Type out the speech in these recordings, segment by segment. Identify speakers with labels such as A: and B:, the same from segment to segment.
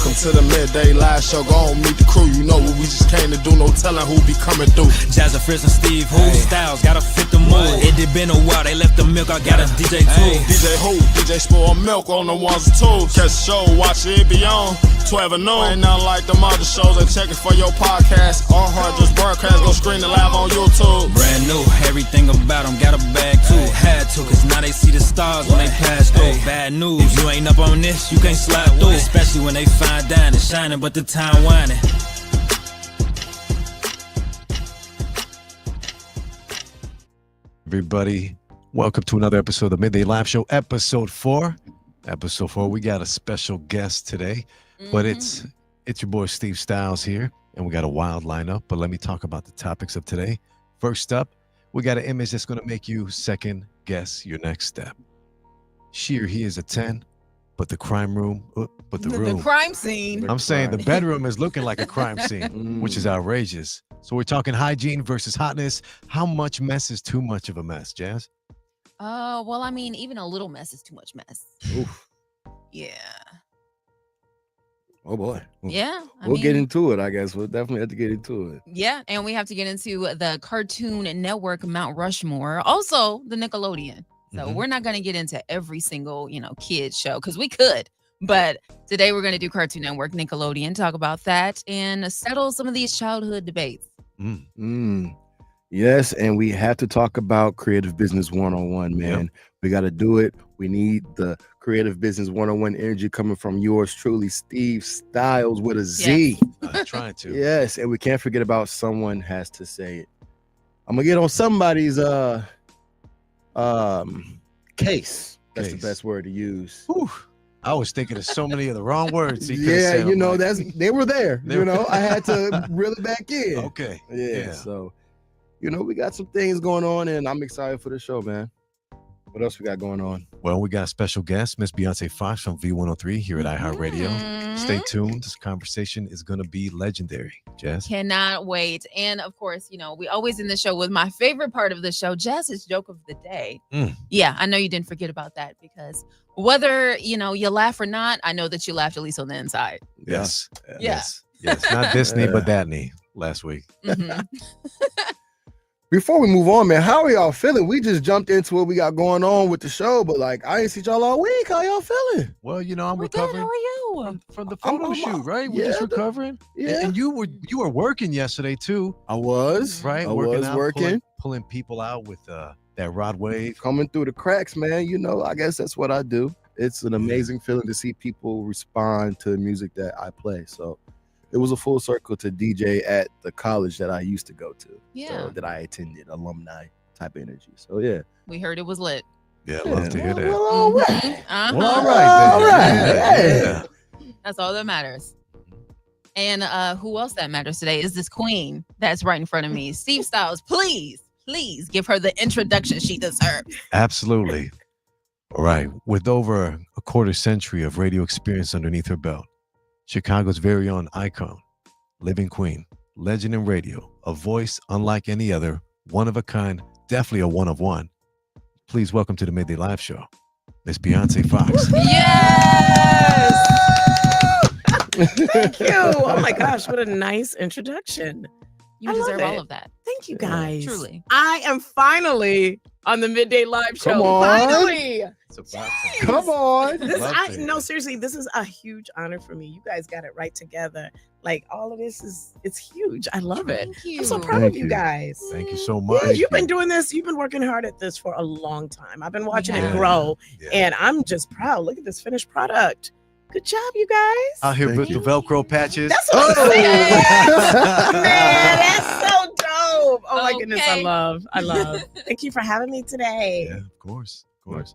A: Welcome to the Midday Live Show. Go on, meet the crew. You know what we just came to do. No telling who be coming through.
B: Jazza, Fritz, and Steve, who styles gotta fit the mood. It did been a while, they left the milk. I got a DJ too.
A: DJ who? DJ spoil milk on the ones and twos. Catch the show, watch it be on 12 and noon. Ain't nothing like them other shows. And check it for your podcast. All hard just broadcast. Go screen it live on YouTube.
B: Brand new, everything about them got a bag too. Had to, cause now they see the stars when they pass through. Bad news, if you ain't up on this, you can't slide through. Especially when they find dining, shining, but the time whining.
C: Everybody, welcome to another episode of the Midday Live Show, episode 4. Episode 4, we got a special guest today, but it's your boy Steve Styles here, and we got a wild lineup, but let me talk about the topics of today. First up, we got an image that's going to make you second guess your next step. She or he is a 10, but the crime room,
D: the crime scene.
C: I'm saying the bedroom is looking like a crime scene, which is outrageous. So we're talking hygiene versus hotness. How much mess is too much of a mess, Jazz?
D: Well, I mean, even a little mess is too much mess.
E: Oof.
D: Yeah.
E: Oh boy.
D: Yeah.
E: We'll get into it, I guess. We'll definitely have to get into it.
D: Yeah, and we have to get into the Cartoon Network Mount Rushmore, also the Nickelodeon. So we're not going to get into every single, kids show because we could. But today we're going to do Cartoon Network, Nickelodeon, talk about that and settle some of these childhood debates.
E: Yes, and we have to talk about Creative Business 101, man. Yep. We got to do it. We need the Creative Business 101 energy coming from yours truly, Steve Styles with a Z.
C: I'm trying to.
E: Yes, and we can't forget about Someone Has to Say It. I'm going to get on somebody's case. That's the best word to use.
C: Whew. I was thinking of so many of the wrong words.
E: Yeah, they were there. I had to reel it back in.
C: Okay.
E: Yeah. So, we got some things going on, and I'm excited for the show, man. What else we got going on?
C: Well, we got a special guest, Miss Bioncé Foxx from V103 here at iHeartRadio. Stay tuned. This conversation is going to be legendary. Jazz?
D: Cannot wait. And of course, we always end the show with my favorite part of the show, Jazz's joke of the day. Yeah, I know you didn't forget about that because whether, you laugh or not, I know that you laughed at least on the inside.
C: Yes.
D: Yeah.
C: Yes. Not Disney, but that knee last week.
E: Before we move on, man, how are y'all feeling? We just jumped into what we got going on with the show, but I ain't seen y'all all week. How y'all feeling?
C: Well, I'm
D: We're
C: recovering.
D: Good. How are you?
C: From the photo shoot, right? We're just recovering.
E: Yeah.
C: And you were working yesterday too.
E: I was.
C: Right?
E: I was working.
C: Pulling people out with that rod wave.
E: Coming through the cracks, man. I guess that's what I do. It's an amazing feeling to see people respond to the music that I play. So it was a full circle to DJ at the college that I used to go to.
D: Yeah.
E: So that I attended, alumni type energy. So yeah.
D: We heard it was lit.
C: Yeah, love to hear that.
E: Well, all right.
C: Well, all right, then.
E: Yeah.
D: That's all that matters. And who else that matters today is this queen that's right in front of me. Steve Styles, please give her the introduction she deserves.
C: Absolutely. All right. With over a quarter century of radio experience underneath her belt, Chicago's very own icon, living queen, legend in radio, a voice unlike any other, one of a kind, definitely a one of one. Please welcome to the Midday Live Show, Miss Bioncé Foxx.
D: Yes!
F: Thank you. Oh my gosh, what a nice introduction.
D: You deserve all of that.
F: Thank you guys.
D: Truly.
F: I am finally on the Midday Live Show.
E: Come on.
F: Finally.
C: It's about
E: Come on.
F: No, seriously, this is a huge honor for me. You guys got it right together. All of this it's huge. I love it.
D: Thank you.
F: I'm so proud of you guys.
C: Thank you so much.
F: Yeah, you've been doing this. You've been working hard at this for a long time. I've been watching it grow, and I'm just proud. Look at this finished product. Good job, you guys.
C: Out here with the Velcro patches.
F: That's what I'm saying. Man, that's so dope. Oh my goodness, I love. Thank you for having me today.
C: Yeah, of course.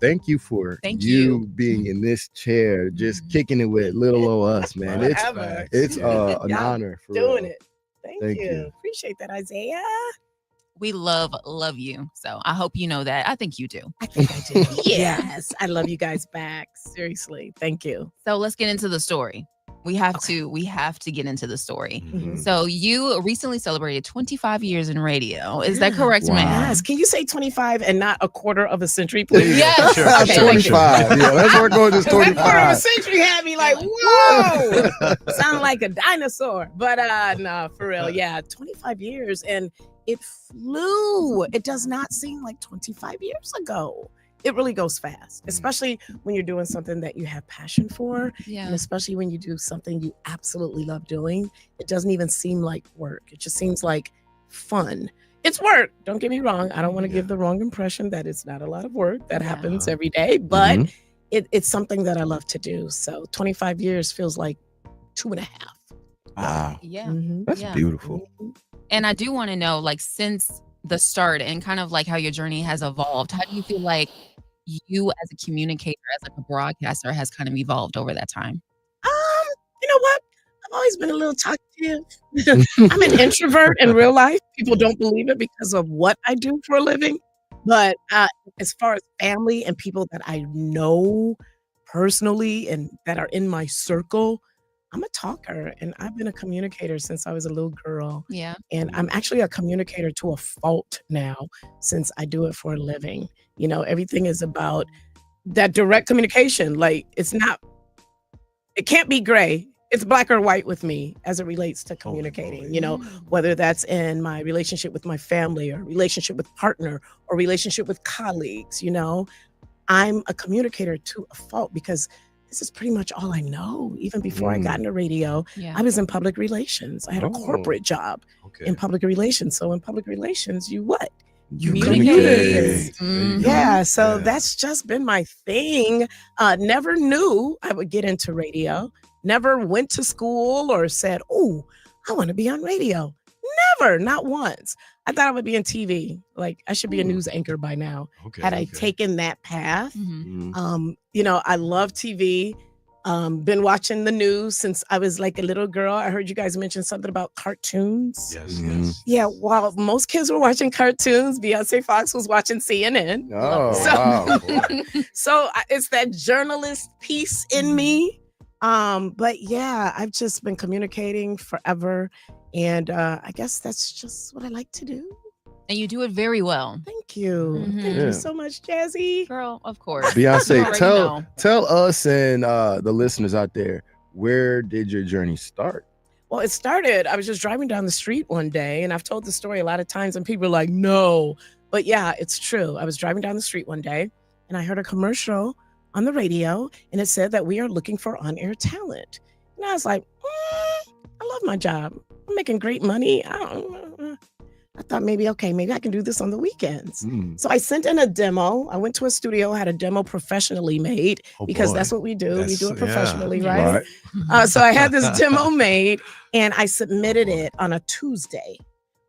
E: Thank you for you being in this chair, just kicking it with little old us, man. It's an honor for
F: doing
E: real.
F: it. Thank you. Appreciate that, Isaiah.
D: We love you. So I hope you know that. I think you do.
F: I think I do. Yes. I love you guys back. Seriously. Thank you.
D: So let's get into the story. We have to get into the story.
C: Mhm.
D: So you recently celebrated 25 years in radio. Is that
F: Yeah.
D: correct,
E: Wow.
D: ma'am?
F: Yes. Can you say 25 and not a quarter of a century, please?
D: Yes.
C: Sure,
D: Okay,
C: sure,
D: thank you.
E: 25. Yeah, let's work on this
F: That quarter of a
E: 25.
F: century had me like, whoa, sound like a dinosaur. But no, for real, yeah, 25 years, and it flew. It does not seem like 25 years ago. It really goes fast, especially when you're doing something that you have passion for, and
D: Yeah.
F: especially when you do something you absolutely love doing. It doesn't even seem like work. It just seems like fun. It's work. Don't get me wrong. I don't want to give the wrong impression that it's not a lot of work that happens every day, but
E: Mhm.
F: it's something that I love to do. So 25 years feels like 2.5.
E: Wow.
D: Yeah.
F: Mhm.
E: That's
D: Yeah.
E: beautiful.
D: And I do want to know, like, since the start and kind of like how your journey has evolved, how do you feel like you as a communicator, as like a broadcaster, has kind of evolved over that time?
F: You know what? I've always been a little talkative. I'm an introvert in real life. People don't believe it because of what I do for a living. But as far as family and people that I know personally and that are in my circle, I'm a talker and I've been a communicator since I was a little girl.
D: Yeah.
F: And I'm actually a communicator to a fault now since I do it for a living. You know, everything is about that direct communication. Like it can't be gray. It's black or white with me as it relates to communicating, you know, whether that's in my relationship with my family or relationship with partner or relationship with colleagues, you know. I'm a communicator to a fault because this is pretty much all I know. Even before I got into radio,
D: Yeah.
F: I was in public relations. I had a
E: Oh.
F: corporate job
C: Okay.
F: in public relations. So in public relations, you what? You
D: Communicate.
F: communicate.
D: Mhm.
F: Yeah, so
C: Yeah.
F: that's just been my thing. Never knew I would get into radio. Never went to school or said, "Oh, I want to be on radio." Never, not once. I thought I would be in TV. Like I should be a news anchor by now.
C: Okay.
F: Had I
C: okay.
F: taken that path.
D: Mhm.
E: Mhm.
F: You know, I love TV. Been watching the news since I was like a little girl. I heard you guys mention something about cartoons.
C: Yes.
E: Mhm.
C: Yes.
F: Yeah, while most kids were watching cartoons, Bioncé Foxx was watching CNN.
E: Oh,
F: So-
E: wow.
C: Boy.
F: So it's that journalist piece in me. But yeah, I've just been communicating forever. And I guess that's just what I like to do.
D: And you do it very well.
F: Thank you.
D: Mhm.
F: Thank
E: Yeah.
F: you so much, Jazzy.
D: Girl, of course. You
E: Beyonce,
D: already
E: tell
D: know.
E: tell us and the listeners out there, where did your journey start?
F: Well, it started, I was just driving down the street one day, and I've told the story a lot of times, and people are like, no. But yeah, it's true. I was driving down the street one day, and I heard a commercial on the radio, and it said that we are looking for on-air talent. And I was like, I love my job. I'm making great money. I thought maybe I can do this on the weekends.
E: Mm.
F: So I sent in a demo. I went to a studio, had a demo professionally made
C: Oh,
F: because
C: boy.
F: that's what we do. We
C: That's-
F: do it
C: yeah.
F: professionally,
D: Yeah.
F: right? So I had this demo made and I submitted it on a Tuesday.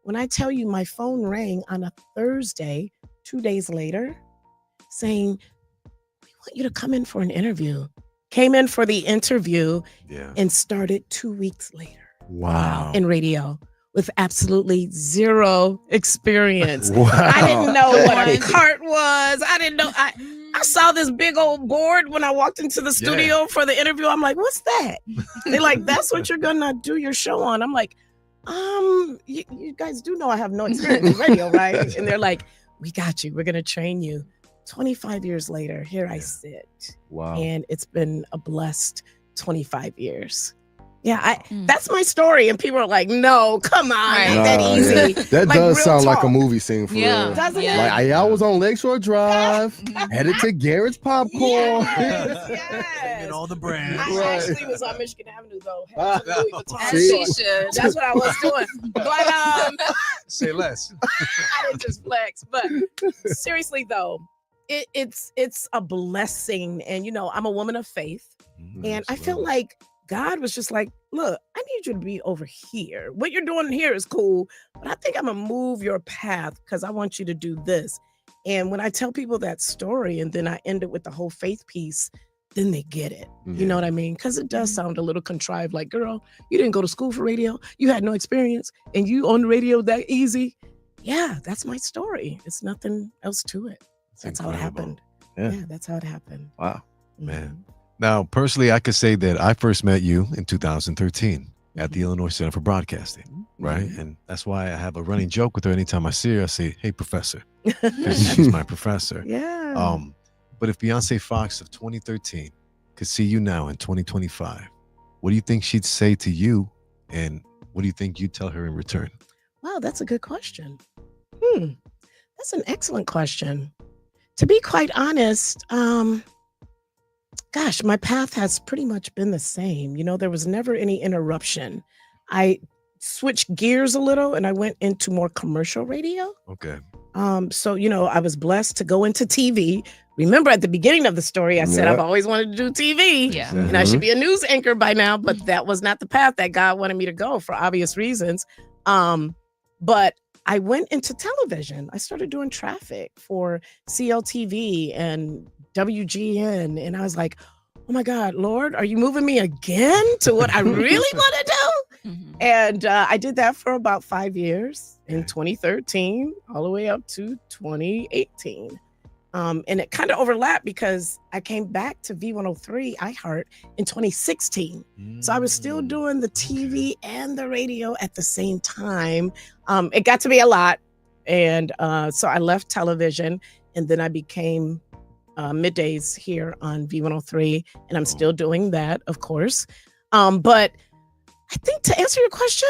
F: When I tell you my phone rang on a Thursday, 2 days later, saying, we want you to come in for an interview. Came in for the interview
C: Yeah.
F: and started 2 weeks later
E: Wow.
F: in radio with absolutely zero experience.
E: Wow.
F: I didn't know what a
D: Come on.
F: cart was. I didn't know. I saw this big old board when I walked into the studio for the interview. I'm like, what's that? They're like, that's what you're gonna do your show on. I'm like, you guys do know I have no experience in radio, right? And they're like, we got you. We're gonna train you. 25 years later, here I sit.
E: Wow.
F: And it's been a blessed 25 years. Yeah,
D: Mm.
F: that's my story. And people are like, no, come on,
D: Right.
F: ain't that
E: Nah,
F: easy.
E: yeah. That
F: Like,
E: does
F: real
E: sound like a
F: talk.
E: movie scene for
D: Yeah.
E: real.
F: Doesn't
D: Yeah.
E: Like I was on Lakeshore Drive, headed to Garrett's Popcorn.
F: Yes, yes.
C: And all the brands.
F: I
E: Right.
F: actually was on Michigan Avenue though. Had some Louis Vuitton
D: As she
F: shorts.
D: should.
F: That's what I was doing. But
C: Say less.
F: I didn't just flex. But seriously though, it's a blessing. And you know, I'm a woman of faith. And I felt like God was just like, look, I need you to be over here. What you're doing here is cool, but I think I'm gonna move your path because I want you to do this. And when I tell people that story and then I end it with the whole faith piece, then they get it. You know what I mean? Because it does sound a little contrived, like, girl, you didn't go to school for radio, you had no experience, and you on the radio that easy. Yeah, that's my story. It's nothing else to it. That's how it happened.
E: Yeah.
F: Yeah, that's how it happened.
E: Wow.
C: Man. Now, personally, I could say that I first met you in 2013 at the Illinois Center for Broadcasting, right? And that's why I have a running joke with her. Anytime I see her, I say, "Hey, professor," because she's my professor.
F: Yeah.
C: But if Bioncé Foxx of 2013 could see you now in 2025, what do you think she'd say to you, and what do you think you'd tell her in return?
F: Wow, that's a good question. That's an excellent question. To be quite honest, gosh, my path has pretty much been the same. There was never any interruption. I switched gears a little and I went into more commercial radio.
C: Okay.
F: So, I was blessed to go into TV. Remember at the beginning of the story, I said I've always wanted to do TV.
D: Yeah.
F: And I should be a news anchor by now, but that was not the path that God wanted me to go for obvious reasons. But I went into television. I started doing traffic for CLTV and WGN. And I was like, oh my God, Lord, are you moving me again to what I really want to do? And I did that for about 5 years in 2013, all the way up to 2018. And it kind of overlapped because I came back to V103 iHeart in 2016. So I was still doing the TV and the radio at the same time. It got to be a lot. And so I left television and then I became middays here on V103. And I'm still doing that, of course. But I think to answer your question,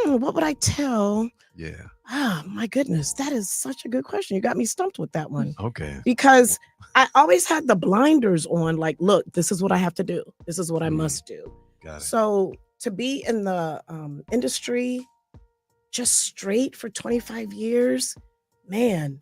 F: what would I tell?
C: Yeah.
F: Oh, my goodness. That is such a good question. You got me stumped with that one.
C: Okay.
F: Because I always had the blinders on, like, look, this is what I have to do. This is what I must do.
C: Got it.
F: So to be in the industry just straight for 25 years, man,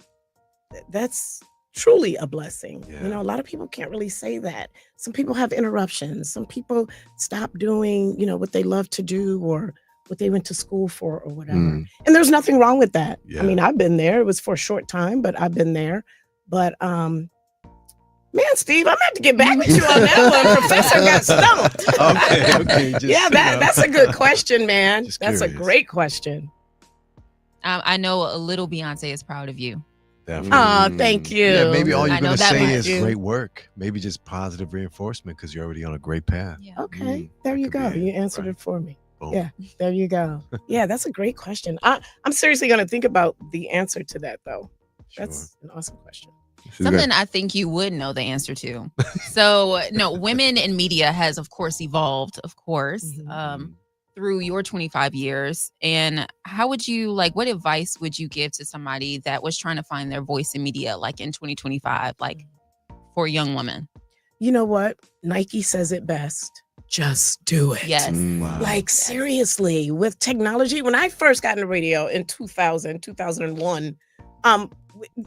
F: that's truly a blessing.
C: Yeah.
F: A lot of people can't really say that. Some people have interruptions. Some people stop doing, what they love to do or what they went to school for or whatever. And there's nothing wrong with that.
C: Yeah.
F: I mean, I've been there. It was for a short time, but I've been there. But man, Steve, I'm gonna have to get back with you on that one. Professor got stumped.
C: Okay. Just,
F: That's a good question, man.
C: Just
F: That's a
C: curious.
F: great question.
D: I know a little Beyonce is proud of you.
C: Definitely.
F: Thank you.
C: Yeah, maybe all
D: I
C: you're
D: know
C: going to
D: that
C: say
D: much.
C: is
F: You.
C: great work. Maybe just positive reinforcement because you're already on a great path.
D: Yeah.
F: Okay, there
C: that
F: you
C: could
F: go.
C: be it.
F: You answered
C: Right.
F: it for me.
C: Boom.
F: Yeah. There you go. Yeah, that's a great question. I'm seriously going to think about the answer to that, though.
C: Sure.
F: That's an awesome question.
D: Something I think you would know the answer to. So, no, women in media has, of course, evolved, through your 25 years. And how would you, what advice would you give to somebody that was trying to find their voice in media, like in 2025, for a young woman?
F: You know what? Nike says it best. Just do it.
D: Yes.
C: Wow.
F: Seriously, with technology, when I first got into radio in 2001,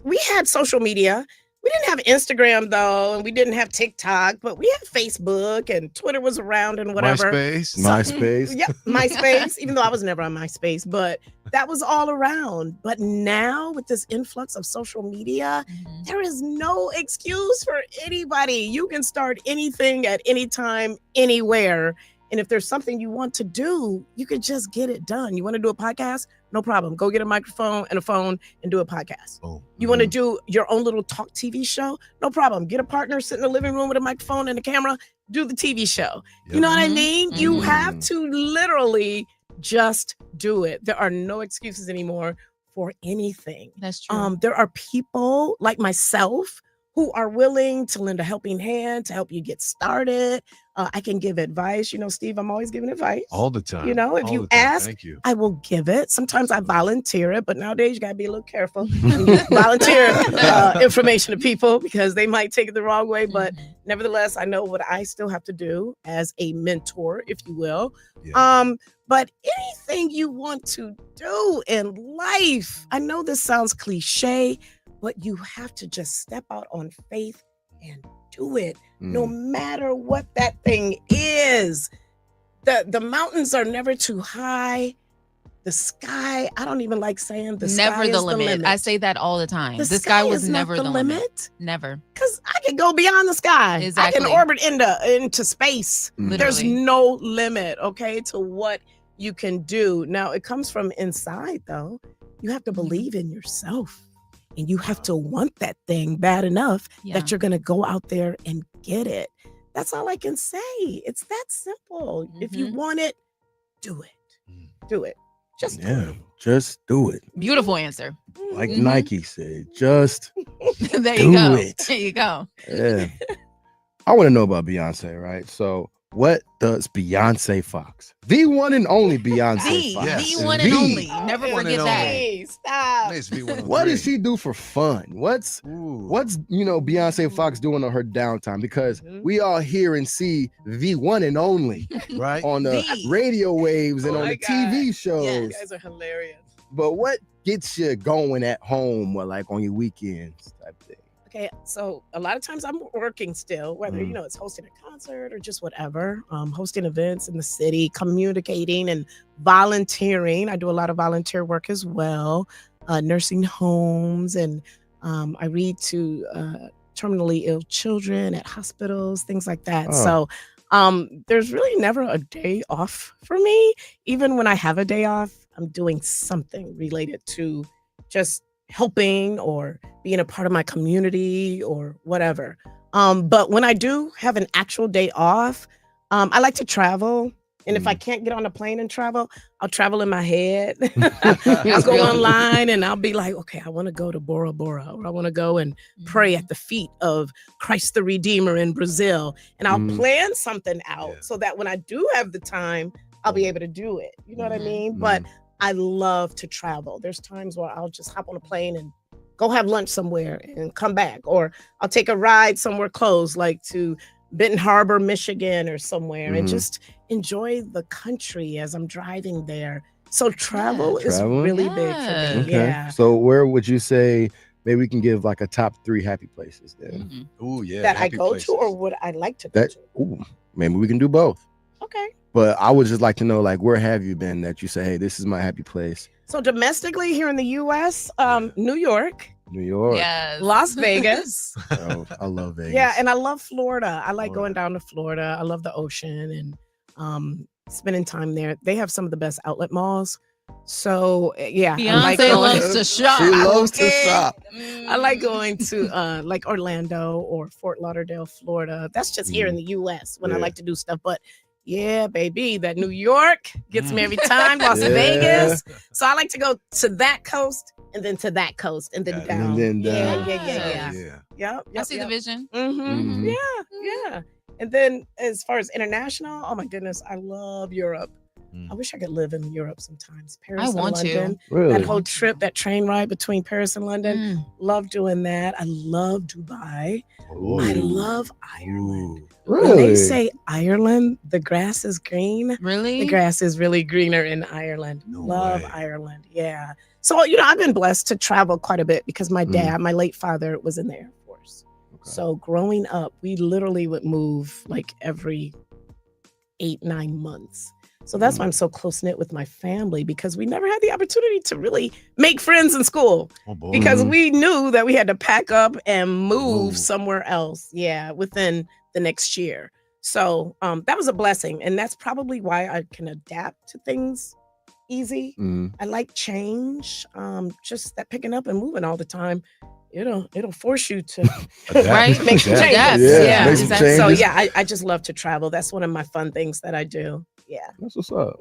F: we had social media. We didn't have Instagram, though, and we didn't have TikTok, but we had Facebook and Twitter was around and whatever.
E: MySpace.
F: Yep, MySpace, even though I was never on MySpace, but that was all around. But now with this influx of social media, there is no excuse for anybody. You can start anything at any time, anywhere. And if there's something you want to do, you can just get it done. You want to do a podcast? No problem. Go get a microphone and a phone and do a podcast.
C: Oh.
F: You want to do your own little talk TV show? No problem. Get a partner, sit in the living room with a microphone and a camera, do the TV show.
C: Yep.
F: You know what I mean? You
C: Mhm.
F: have to literally just do it. There are no excuses anymore for anything.
D: That's true.
F: There are people like myself who are willing to lend a helping hand to help you get started. I can give advice. Steve, I'm always giving advice.
C: All the time.
F: If
C: All
F: you
C: the time.
F: ask,
C: Thank you.
F: I will give it. Sometimes I volunteer it, but nowadays you got to be a little careful when you volunteer information to people because they might take it the wrong way. But nevertheless, I know what I still have to do as a mentor, if you will.
C: Yeah.
F: But anything you want to do in life, I know this sounds cliche, but you have to just step out on faith and do it, no matter what that thing is. The mountains are never too high. The sky, I don't even like saying the sky
D: Never
F: is
D: the limit. I say that all the time.
F: The
D: The sky was
F: is not
D: never the limit. Never.
F: Because I can go beyond the sky.
D: Exactly.
F: I can orbit into space. There's
D: Literally.
F: no limit, okay, to what you can do. Now, it comes from inside, though. You have to believe in yourself. And you have to want that thing bad enough
D: Yeah.
F: that you're going to go out there and get it. That's all I can say. It's that simple. If you want it, do it. Do it. Just do it.
E: Just do it.
D: Beautiful answer.
E: Like Nike said, just
D: There
E: do
D: you go.
E: it.
D: There you go.
E: Yeah. I want to know about Beyonce, right? So, what does Bioncé Foxx, the one and only Beyonce Foxx,
D: The one and only. Never
C: one
D: forget
C: and
D: that.
F: Hey, stop.
C: Nice to be one of
E: what
C: three.
E: does she do for fun? What's Beyonce Foxx doing on her downtime? Because we all hear and see the one and only
C: right
E: on the
D: The.
E: radio waves and
F: Oh
E: on
F: my
E: the TV
F: God.
E: shows.
F: You guys are hilarious.
E: But what gets you going at home or like on your weekends type thing?
F: Okay, so a lot of times I'm working still, whether it's hosting a concert or just whatever, hosting events in the city, communicating and volunteering. I do a lot of volunteer work as well, nursing homes, and I read to terminally ill children at hospitals, things like that.
E: Oh.
F: So there's really never a day off for me. Even when I have a day off, I'm doing something related to just helping or being a part of my community or whatever. But when I do have an actual day off, I like to travel. And if I can't get on a plane and travel, I'll travel in my head. I'll go online and I'll be like, okay, I want to go to Bora Bora, or I want to go and pray at the feet of Christ the Redeemer in Brazil. And I'll plan something out so that when I do have the time, I'll be able to do it. You know what I mean? But I love to travel. There's times where I'll just hop on a plane and go have lunch somewhere and come back. Or I'll take a ride somewhere close, like to Benton Harbor, Michigan or somewhere, and just enjoy the country as I'm driving there. So travel is really big for me.
E: Okay.
F: Yeah.
E: So where would you say maybe we can give like a top 3 happy places then?
C: Oh yeah,
F: That I
C: happy
F: go
C: places.
F: to or would I like to go to?
E: Maybe we can do both.
F: Okay.
E: But I would just like to know, like, where have you been that you say, hey, this is my happy place?
F: So domestically here in the U.S., New York,
E: New York.
D: Yes.
F: Las Vegas.
E: Oh, I love Vegas.
F: Yeah, and I love Florida. I like going down to Florida. I love the ocean and spending time there. They have some of the best outlet malls. So yeah,
D: Beyonce loves to shop.
E: She loves to shop.
F: I like going to like Orlando or Fort Lauderdale, Florida. That's just here in the U.S. when I like to do stuff. But yeah, baby, that New York gets me every time. Las Vegas. So I like to go to that coast and then to that coast and then down.
E: And then down.
F: Yeah. Yep.
D: I see the vision.
F: Yeah. And then as far as international, oh my goodness, I love Europe. I wish I could live in Europe sometimes. Paris and London.
E: Really?
F: That whole trip, that train ride between Paris and London. Love doing that. I love Dubai. I love Ireland.
E: Really?
F: When they say Ireland, the grass is green.
D: Really?
F: The grass is really greener in Ireland.
C: No
F: Love
C: way.
F: Ireland. Yeah. So, I've been blessed to travel quite a bit because my dad, my late father, was in the Air Force. Okay. So growing up, we literally would move like every 8-9 months. So that's why I'm so close-knit with my family, because we never had the opportunity to really make friends in school because we knew that we had to pack up and move somewhere else. Yeah, within the next year. So that was a blessing. And that's probably why I can adapt to things easy. I like change, just that picking up and moving all the time. It'll force you to make some changes.
E: Make some changes.
F: So yeah, I just love to travel. That's one of my fun things that I do. Yeah.
E: That's what's up.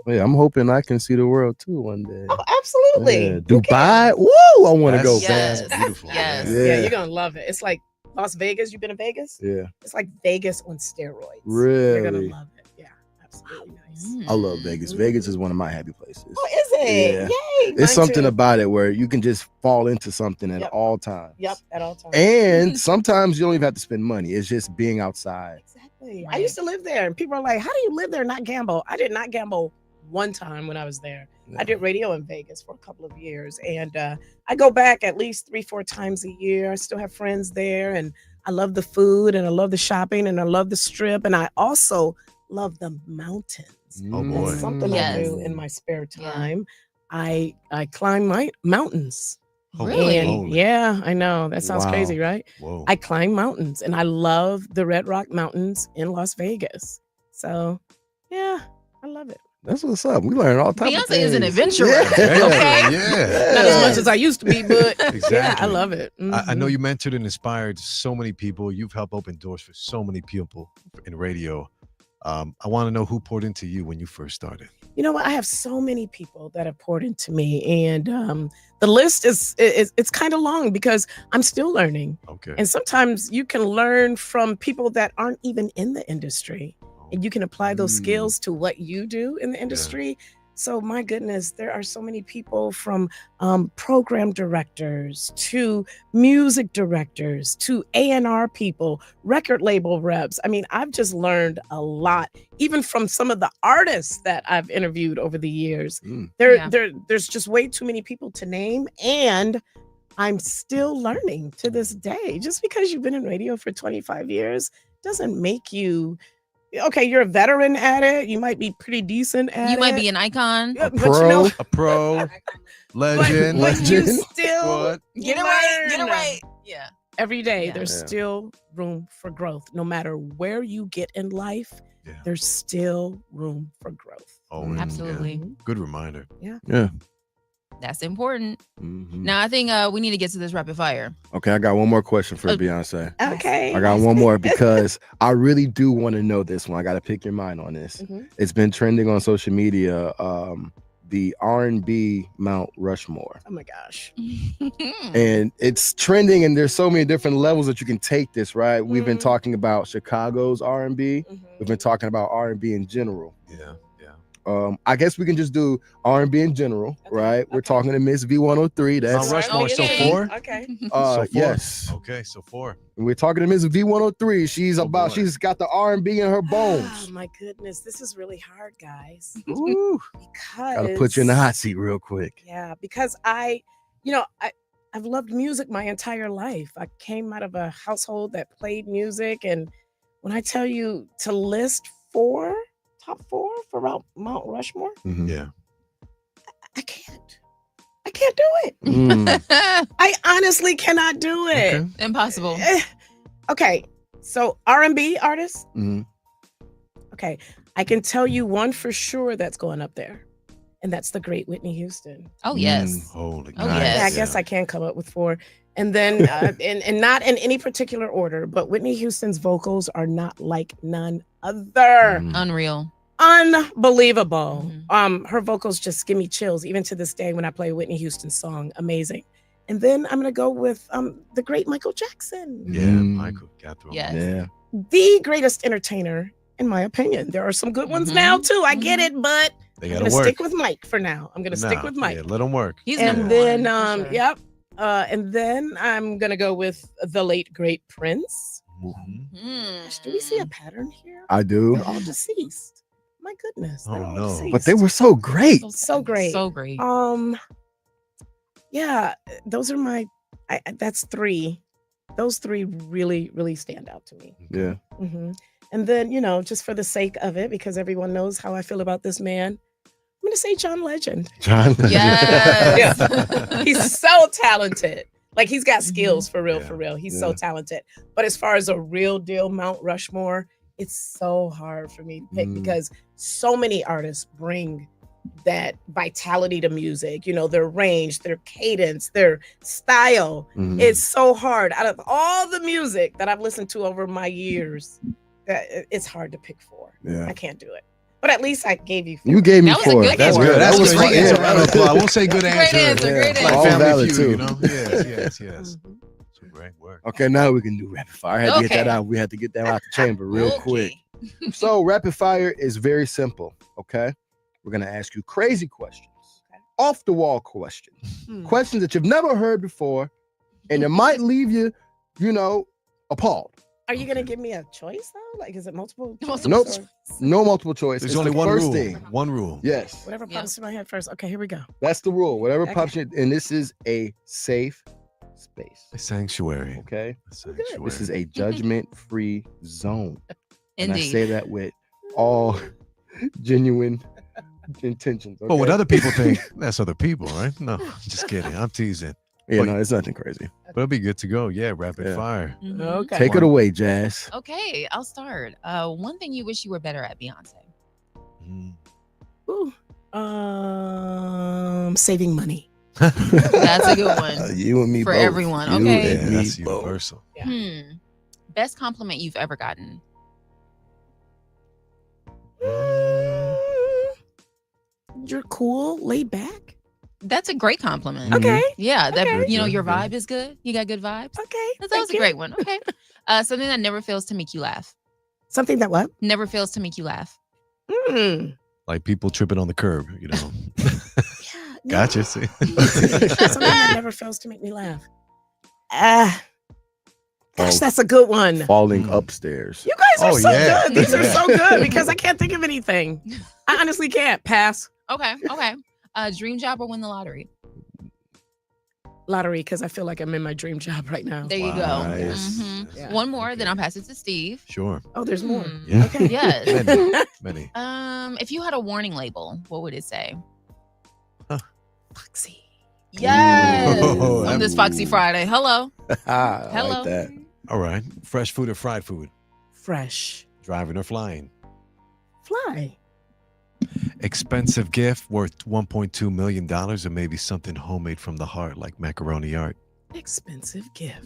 E: Yeah, I'm hoping I can see the world too one day.
F: Oh, absolutely.
E: Yeah. Dubai. Woo! I want to go.
D: Yes.
C: That's beautiful.
D: Yes.
F: Yeah, you're gonna love it. It's like Las Vegas. You've been to Vegas?
E: Yeah.
F: It's like Vegas on steroids.
E: Really?
F: You're gonna love it. Yeah, absolutely nice.
E: I love Vegas. Vegas is one of my happy places.
F: Oh, is it?
E: Yeah.
F: Yay!
E: It's
F: Mine
E: something
F: too.
E: about it where you can just fall into something at all times.
F: Yep, at all times.
E: And sometimes you don't even have to spend money. It's just being outside.
F: Exactly. I used to live there, and people are like, "How do you live there and not gamble?" I did not gamble one time when I was there. I did radio in Vegas for a couple of years, and I go back at least 3-4 times a year. I still have friends there, and I love the food, and I love the shopping, and I love the strip, and I also love the mountains.
C: Oh boy.
F: That's something I do in my spare time. I climb my mountains.
D: Really?
F: And yeah, I know. That sounds crazy, right?
C: Whoa.
F: I climb mountains, and I love the Red Rock Mountains in Las Vegas. So, yeah, I love it.
E: That's what's up. We learn all types of
D: Beyonce
E: things.
D: is an adventurer.
E: Yeah.
D: Okay.
C: Yeah.
F: Not as much as I used to be, but
C: Exactly.
F: yeah, I love it.
C: I know
F: Mhm.
C: you mentored and inspired so many people. You've helped open doors for so many people in radio. I want to know who poured into you when you first started.
F: You know what? I have so many people that have poured into me, and the list is it's kind of long because I'm still learning.
C: Okay.
F: And sometimes you can learn from people that aren't even in the industry, and you can apply those skills to what you do in the industry. So my goodness, there are so many people from program directors to music directors to A&R people, record label reps. I mean, I've just learned a lot, even from some of the artists that I've interviewed over the years. There's just way too many people to name, and I'm still learning to this day. Just because you've been in radio for 25 years doesn't make you okay. You're a veteran at it. You might be pretty decent at it.
D: You might be an icon.
F: Yeah,
E: A
F: but you
E: pro.
F: know,
C: A pro, legend.
F: but you
E: Legend.
F: still
C: What?
D: Get it right. Get it
F: learn.
D: right. Yeah.
F: Every day.
D: Yeah.
F: There's
E: Yeah.
F: still room for growth. No matter where you get in life,
C: Yeah.
F: there's still room for growth.
C: Oh, yeah.
D: Absolutely.
C: Good reminder.
E: Yeah.
D: That's important.
E: Mhm.
D: Now I think we need to get to this rapid fire.
E: Okay, I got one more question for Beyonce.
F: Okay.
E: I got one more because I really do want to know this one. I got to pick your mind on this.
F: Mhm.
E: It's been trending on social media. The R&B Mount Rushmore,
F: Oh my gosh.
E: and it's trending. And there's so many different levels that you can take this. Right? We've been
F: Mhm.
E: talking about Chicago's R&B. We've been talking about R&B in general.
C: Yeah.
E: I guess we can just do R&B in general,
F: Okay,
E: right? We're
F: okay.
E: talking to Miss V103.
C: Mount
E: That's
C: Rushmore, so
D: Okay.
C: 4?
F: Okay.
C: So 4?
E: yes.
C: Okay, so 4.
E: And we're talking to Miss V103. She's
C: Oh, boy.
E: she's got the R&B in her
F: Oh
E: bones.
F: my goodness. This is really hard, guys.
E: Ooh,
F: Because
E: gotta put you in the hot seat real quick.
F: Yeah, because I've loved music my entire life. I came out of a household that played music, and when I tell you to list top 4 for Mount Rushmore,
E: Mhm.
C: Yeah.
F: I can't do it.
E: Mm.
F: I honestly cannot do it.
C: Okay.
D: Impossible.
F: Okay, so R&B artists.
E: Mhm.
F: Okay, I can tell you one for sure that's going up there, and that's the great Whitney Houston.
D: Oh yes.
C: Holy
D: Oh,
C: nice.
D: yes.
F: Yeah, I guess I can come up with 4. And then, and not in any particular order, but Whitney Houston's vocals are not like none other.
E: Mm.
D: Unreal.
F: Unbelievable.
D: Mhm.
F: Her vocals just give me chills, even to this day when I play a Whitney Houston song. Amazing. And then I'm gonna go with the great Michael Jackson,
C: Yeah,
E: Mm.
C: Michael got through.
D: Yes.
E: Yeah.
F: the greatest entertainer, in my opinion. There are some good ones
D: Mhm.
F: now too. I get it, but
C: They
F: I'm
C: gotta
F: gonna
C: work.
F: stick with Mike for now. I'm gonna stick
C: Nah,
F: with Mike.
C: Yeah, let him work.
D: He's
F: And
D: number
F: then,
D: one, for sure.
F: yep. And then I'm gonna go with the late great Prince.
C: Mhm.
F: Gosh, do we see a pattern here?
E: I do.
F: They're all deceased. My goodness. They're
C: Oh,
F: all
C: no.
F: deceased.
E: But they were so great.
F: so great.
D: So great.
F: Yeah, those are my that's 3. Those 3 really, really stand out to me.
E: Yeah.
F: hmm And then, just for the sake of it, because everyone knows how I feel about this man, I'm gonna say John Legend.
E: John.
D: Yes.
F: He's so talented. Like he's got skills for real,
C: Yeah.
F: for real. He's so
E: Yeah.
F: talented. But as far as a real deal Mount Rushmore, it's so hard for me to pick
E: Mm.
F: because so many artists bring that vitality to music, their range, their cadence, their style.
E: Mhm.
F: It's so hard. Out of all the music that I've listened to over my years, it's hard to pick 4.
E: Yeah.
F: I can't do it. But at least I gave you 4.
E: You gave me
D: That was a
E: 4.
D: good
C: That's
D: answer.
C: good. That's
E: That was
C: good.
E: fun.
C: It's a
E: Yeah.
C: round of applause. I won't say good
D: Great
C: answer.
D: answer. Great
C: Like
E: All
D: answer.
C: Family
E: valid,
C: Feud,
E: too.
C: you know? Yes.
F: Mhm.
C: Some great work.
E: Okay, now we can do rapid fire. I had to get that
D: Okay.
E: out. We had to get that out the chamber real
D: Okay.
E: quick. So rapid fire is very simple. Okay, we're gonna ask you crazy questions,
F: Okay.
E: off the wall questions,
F: Hmm.
E: questions that you've never heard before, and it might leave you, appalled.
F: Are you gonna give me a choice though? Like, is it multiple? choice
E: Nope.
F: or
E: No multiple choice.
C: There's
E: It's
C: only
E: the
C: one
E: first
C: rule.
E: thing.
C: One rule.
E: Yes,
F: Whatever
D: Yeah.
F: pops in my head first. Okay, here we go.
E: that's the rule. Whatever
F: Okay.
E: pops in, and this is a safe space.
C: A sanctuary.
E: Okay,
C: A sanctuary.
E: this is a judgment-free zone. And I
D: Indeed.
E: say that with all genuine intentions.
C: But what
E: okay?
C: other people think, that's other people, right? No, just kidding. I'm teasing.
E: Yeah,
C: But-
E: no, it's nothing crazy.
C: But it'll be good to go. Yeah, rapid
E: Yeah.
C: fire.
D: Mhm.
F: Okay.
E: Take it away, Jazz.
D: Okay, I'll start. One thing you wish you were better at, Beyonce.
C: Mm.
F: Ooh. Saving money.
D: That's a good one.
E: You and me
D: For
E: both.
D: everyone,
E: You
D: okay.
E: and
C: Yeah,
E: me
C: that's
E: both.
C: universal.
F: Yeah.
D: Best compliment you've ever gotten?
F: You're cool, laid back.
D: That's a great compliment.
F: Okay.
D: Yeah, that
F: Okay.
D: you know
C: Good,
D: your
C: good.
D: vibe is good. You got good vibes.
F: Okay.
D: That was
F: thank
D: a
F: you.
D: great one. Okay. Something that never fails to make you laugh.
F: Something that what?
D: Never fails to make you laugh.
C: Like people tripping on the curb, you know.
F: Yeah,
C: Gotcha. See?
F: Something that never fails to make me laugh. Gosh, that's a good one.
E: Falling upstairs.
F: You guys are
C: Oh,
F: so
C: yeah.
F: good. These are
C: Yeah.
F: so good because I can't think of anything. I honestly can't. Pass.
D: Okay. Dream job or win the lottery?
F: Lottery, because I feel like I'm in my dream job right now.
D: There you go.
E: Nice.
D: Mhm.
F: Yeah.
D: One more, then
C: Okay.
D: I'll pass it to Steve.
C: Sure.
F: Oh, there's more.
D: Hmm.
C: Yeah.
F: Okay.
D: Yes.
C: Many.
D: If you had a warning label, what would it say?
F: Foxy.
D: Yes.
C: Ooh.
D: On this Foxy Friday. Hello.
E: I
D: Hello.
E: like that.
C: All right. Fresh food or fried food?
F: Fresh.
C: Driving or flying?
F: Fly.
C: Expensive gift worth $1.2 million or maybe something homemade from the heart like macaroni art?
F: Expensive gift.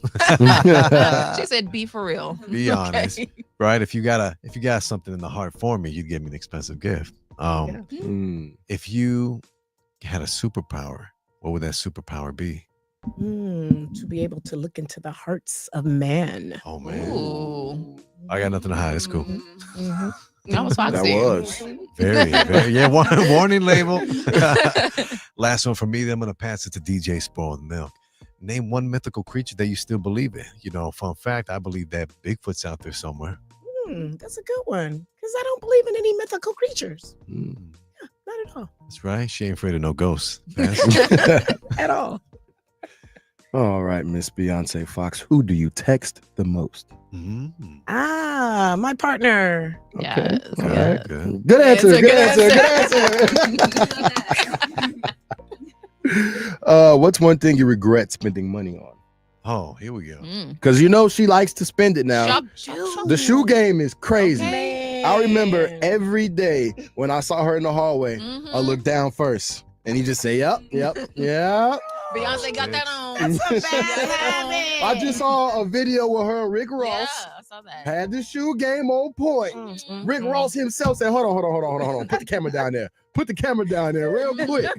D: She said, "Be for real."
C: Be
D: Okay.
C: honest. Right? If you got something in the heart for me, you'd give me an expensive gift.
F: Yeah.
C: If you had a superpower, what would that superpower be?
F: To be able to look into the hearts of man.
C: Oh man.
D: Ooh.
C: I got nothing to hide. It's cool.
F: Mhm.
D: That was
E: That
D: Foxy.
E: was.
C: Very, very. Yeah, warning label. Last one for me, then I'm going to pass it to DJ Spoiled Milk. Name one mythical creature that you still believe in. You know, fun fact, I believe that Bigfoot's out there somewhere.
F: That's a good one. Because I don't believe in any mythical creatures.
C: Mm,
F: Not at all.
C: that's right. She ain't afraid of no ghosts. Pass.
F: At all.
E: All right, Miss Beyonce Foxx. Who do you text the most?
C: Mhm.
F: My partner.
D: Yes.
E: All
C: Good,
E: right.
C: good.
E: Good answer.
D: It's a
E: Good answer. What's one thing you regret spending money on?
C: Oh, here we go.
E: Because you know she likes to spend it now.
D: Shop.
E: The shoe game is crazy.
D: Okay.
E: I remember every day when I saw her in the hallway,
D: Mhm.
E: I looked down first and he just say, yep.
D: Beyonce got that on.
F: That's a bad habit.
E: I just saw a video with her and Rick Ross.
D: Yeah, I saw that.
E: Had the shoe game on point. Rick Ross himself said, hold on. Put the camera down there. Put the camera down there real quick.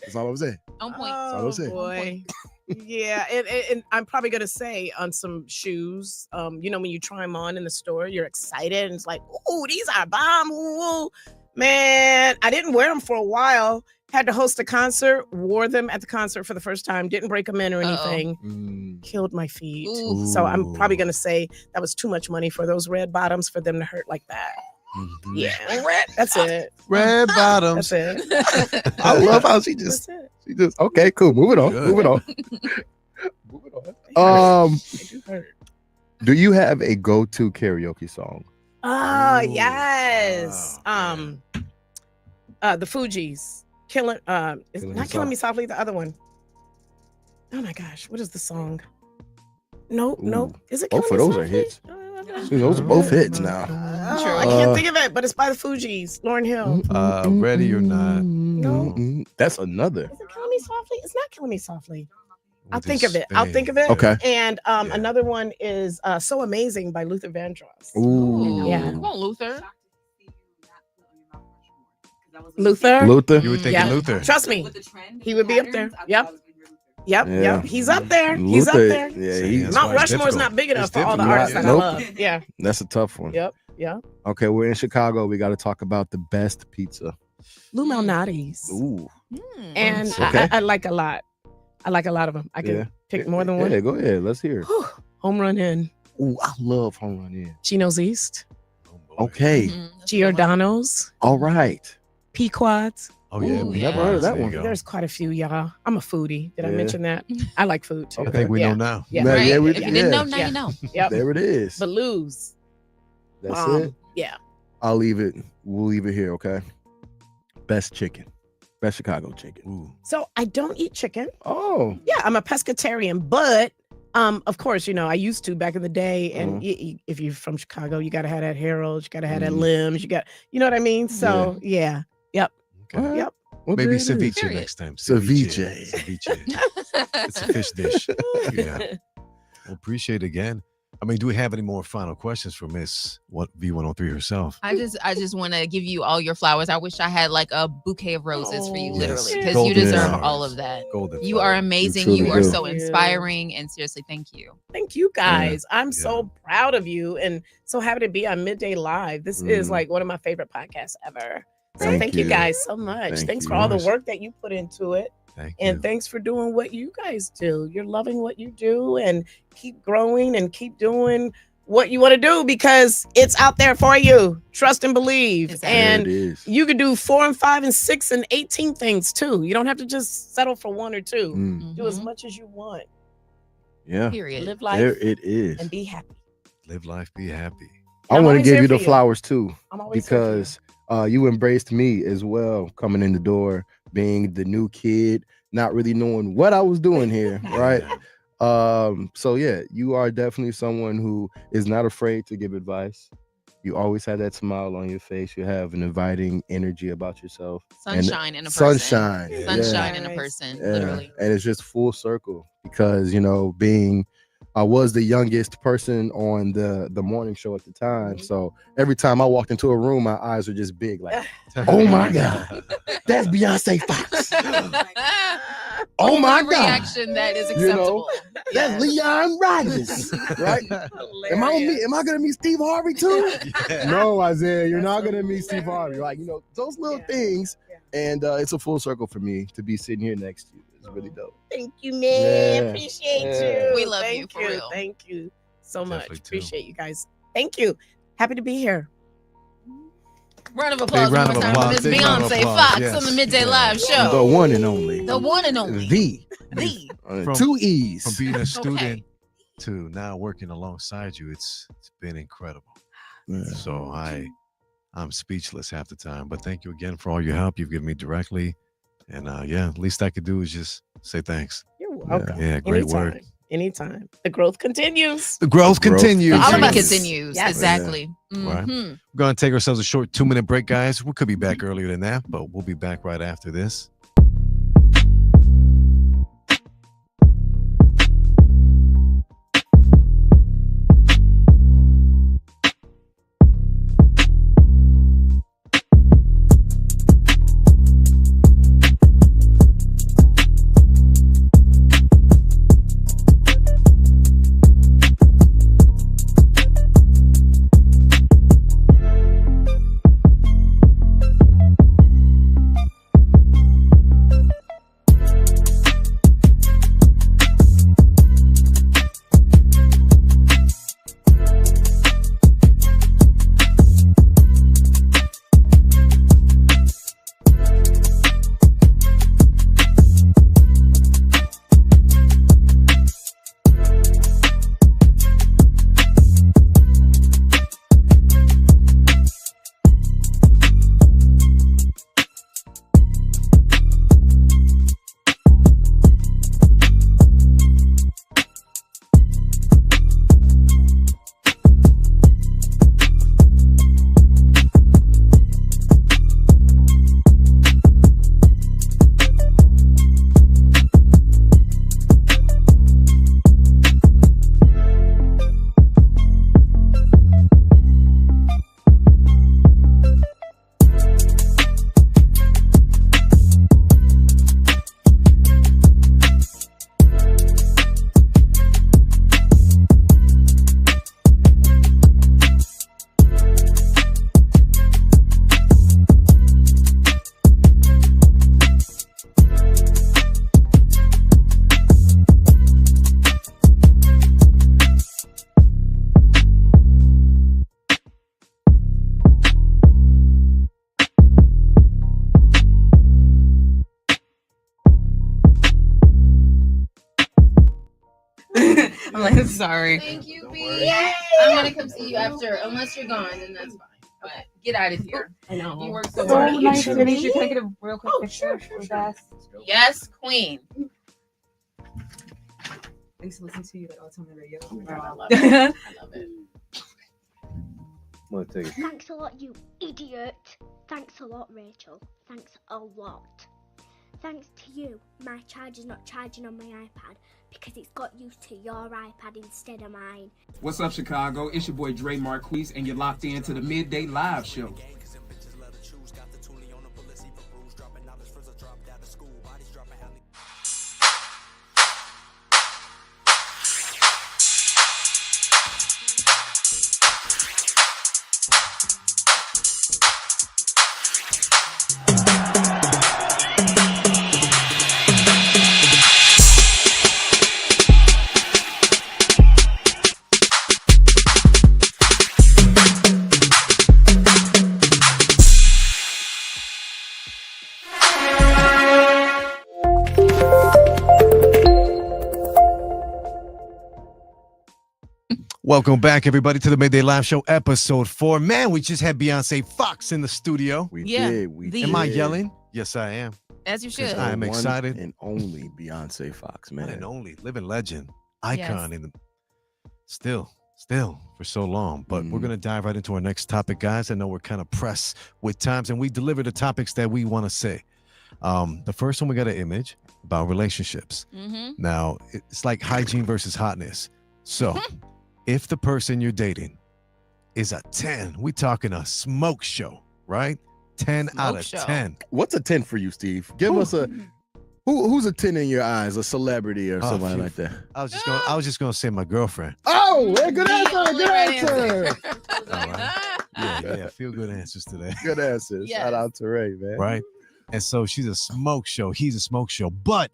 E: That's all I was saying.
D: On point.
E: all I'm saying.
F: Boy. Yeah, and I'm probably gonna say on some shoes, you know, when you try them on in the store, you're excited and it's like, ooh, these are bomb. Ooh. Man, I didn't wear them for a while. Had to host a concert, wore them at the concert for the first time, didn't break them in or anything. Killed my feet.
D: Ooh.
F: So I'm probably gonna say that was too much money for those red bottoms for them to hurt like that.
C: Mhm.
F: Yeah, that's it.
C: Red bottoms.
F: That's it.
E: I love how she just okay, cool. Moving on.
C: Good.
E: Moving on.
F: They do hurt.
E: Do you have a go-to karaoke song?
F: Oh,
C: Ooh.
F: yes.
C: Oh,
F: The Fugees. Killing it's
E: Killing
F: not
E: Me
F: Killing Me Softly, the other one. Oh my gosh, what is the song? Nope.
E: Ooh.
F: Is it
E: Both
F: Killing
E: of
F: Me
E: those are
F: Softly?
E: hits. See, those are both hits now.
F: Oh, I can't think of it, but it's by the Fugees. Lauryn Hill.
C: Ready or Not.
F: No.
E: That's another.
F: Is it Killing Me Softly? It's not Killing Me Softly. I'll
C: With
F: think
C: his
F: of it. I'll think of it.
E: Okay.
F: And
C: Yeah.
F: another one is So Amazing by Luther Vandross.
E: Ooh.
F: Yeah.
D: Come on, Luther.
F: Luther?
E: Luther.
C: You were thinking
F: Yeah.
C: Luther.
F: Trust me. He would be up there. Yep.
E: Yeah.
F: Yep. He's up there. He's up
E: Luther,
F: there.
E: Yeah,
C: See, that's
F: Mount
C: why it's
F: Rushmore's
C: difficult.
F: not big enough
C: It's
F: for all the
C: difficult.
F: artists that
E: Nope.
F: I love. Yeah.
E: that's a tough one.
F: Yep. Yeah.
E: Okay, we're in Chicago. We got to talk about the best pizza.
F: Lou Malnati's.
E: Ooh.
F: And
E: Okay.
F: I like a lot. I like a lot of them. I can
E: Yeah.
F: pick more than one.
E: Yeah, go ahead. Let's hear it.
F: Whew. Home Run Inn.
E: Ooh, I love Home Run In.
F: Chino's East.
C: Oh, boy.
E: Okay.
F: Giordano's.
E: All right.
F: Pequod's.
C: Oh, yeah.
D: Ooh,
C: we
D: yeah.
E: Never heard of that
C: There you
E: one.
C: go.
F: There's quite a few, y'all. I'm a foodie. Did I
E: Yeah.
F: mention that? I like food too.
C: I think we
F: Yeah.
C: know now.
F: Yeah.
E: Man,
D: Right?
E: yeah, we-
D: If you didn't know,
E: yeah.
D: now
F: Yeah.
D: you know.
F: Yep.
E: There it is.
F: But Lou's.
E: That's
F: Um,
E: it.
F: Yeah.
E: I'll leave it. We'll leave it here, okay? Best chicken. Best Chicago chicken.
C: Ooh.
F: So I don't eat chicken.
E: Oh.
F: Yeah, I'm a pescatarian, but of course, you know, I used to back in the day. And if you're from Chicago, you gotta have that Harold's, you gotta have that Limbs, you know what I mean? So yeah.
C: Okay.
F: Yep.
E: Well,
C: Maybe
E: there it is.
C: ceviche
D: Period.
C: next time.
E: Ceviche.
C: Ceviche. It's a fish dish. Yeah. Well, appreciate it again. I mean, do we have any more final questions for Miss V103 herself?
D: I just want to give you all your flowers. I wish I had like a bouquet of roses for you,
F: Oh,
D: literally,
C: yes.
D: because you
C: Golden
D: deserve
C: flowers.
D: all of that.
C: Golden
D: You are
C: flowers.
D: amazing.
E: You
D: You
E: truly
D: are
E: do.
D: so
F: Thank you.
D: inspiring, and seriously, thank you.
F: Thank you guys. I'm
C: Yeah.
F: so proud of you and so happy to be on Midday Live. This is like one of my favorite podcasts ever. So
E: Thank
F: thank you
E: you.
F: guys so much.
E: Thank
F: Thanks
E: you.
F: for all the
C: Of course.
F: work that you put into it.
C: Thank
F: And
C: you.
F: thanks for doing what you guys do. You're loving what you do and keep growing and keep doing what you want to do because it's out there for you. Trust and believe.
D: Exactly.
E: There
F: And
E: it is.
F: you could do 4 and 5 and 6 and 18 things too. You don't have to just settle for 1 or 2.
E: Mm,
F: Do as
D: Mhm.
F: much as you want.
E: yeah.
D: Period.
F: Live life
E: There it is.
F: and be happy.
C: Live life, be happy.
E: I
F: I'm
E: want to
F: always
E: give
F: here
E: you the
F: for you.
E: flowers too,
F: I'm always here for you.
E: because you embraced me as well, coming in the door, being the new kid, not really knowing what I was doing here, right? So yeah, you are definitely someone who is not afraid to give advice. You always have that smile on your face. You have an inviting energy about yourself. And
D: Sunshine in a person.
E: sunshine. Yeah.
D: Sunshine in a
F: Nice.
D: person,
E: Yeah.
D: literally.
E: And it's just full circle because, you know, being I was the youngest person on the morning show at the time. So every time I walked into a room, my eyes were just big, like, oh my God, that's Bioncé Foxx. Oh my
D: Only
E: God,
D: reaction that is
E: You know,
D: acceptable.
E: that's Leon Rogers, right? Am I gonna meet? Am I gonna meet Steve Harvey too?
C: Yeah.
E: No, Isaiah, you're
F: That's
E: not
F: so
E: gonna meet Steve
F: hilarious.
E: Harvey. Like, you know, those little
F: Yeah.
E: things,
F: Yeah.
E: and it's a full circle for me to be sitting here next to you. It's really dope.
F: Thank you, man.
E: Yeah.
F: Appreciate
E: Yeah.
F: you.
D: We love
F: Thank
D: you, for real.
F: Thank you so
C: Definitely
F: much.
C: too.
F: Appreciate you guys. Thank you. Happy to be here.
D: Round of applause.
C: round
D: one
C: of
D: more time for
C: applause,
D: Miss
C: big round of
D: Beyonce
C: applause,
D: Foxx
C: yes.
D: on the Midday
C: Yeah.
D: Live
E: The
D: show.
E: one and only.
D: The one and only.
E: The.
D: The.
C: From-
E: 2 E's.
C: From being a student
D: Okay.
C: to now working alongside you, it's been incredible.
E: Yeah.
C: So I'm speechless half the time. But thank you again for all your help you've given me directly. And yeah, least I could do is just say thanks.
F: You're welcome.
C: Yeah, great work.
F: Anytime. The growth continues.
C: The growth
E: Growth
C: continues.
D: The ultimate
E: Yes.
D: continues.
F: Yes.
D: Exactly.
C: Right.
D: Mhm.
C: We're going to take ourselves a short 2-minute break, guys. We could be back earlier than that, but we'll be back right after this.
D: I'm like, sorry.
F: Thank you,
D: B. I'm gonna come see you after, unless you're gone, then that's fine. But get out of here.
F: I know.
D: You work so
F: So
D: hard.
F: nice to meet you.
G: Can I get a real quick
F: Oh,
G: picture?
F: sure.
D: Yes, Queen.
G: I used to listen to you like all the time on the radio.
F: I love it. I love it.
E: I'm gonna take it.
H: Thanks a lot, you idiot. Thanks a lot, Rachel. Thanks a lot. Thanks to you, my charger's not charging on my iPad because it's got used to your iPad instead of mine.
I: What's up, Chicago? It's your boy Dre Marquise, and you're locked into the Midday Live Show.
C: Welcome back, everybody, to the Midday Live Show, episode 4. Man, we just had Bioncé Foxx in the studio.
E: We
D: Yeah,
E: did. We
D: the-
E: did.
C: Am I yelling? Yes, I am.
D: As you should.
C: I am
E: One
C: excited.
E: and only Bioncé Foxx, man.
C: One and only living legend, icon
D: Yes.
C: in the still for so long. But we're gonna dive right into our next topic, guys. I know we're kind of pressed with times, and we deliver the topics that we want to say. The first one, we got an image about relationships.
D: Mm-hmm.
C: Now, it's like hygiene versus hotness. So, if the person you're dating is a 10, we talking a smoke show, right? 10 out
D: Smoke
C: of
D: show.
C: 10.
E: What's a 10 for you, Steve? Give us a who's a 10 in your eyes, a celebrity or
C: Oh,
E: somebody
C: phew.
E: like that.
C: I was just gonna say my girlfriend.
E: Oh, hey, good
D: The
E: answer.
D: only
E: Good
D: right
E: answer.
C: All right. Yeah, feel good answers today.
E: Good answer.
D: Yes.
E: Shout out to Ray, man.
C: Right? And so she's a smoke show. He's a smoke show, but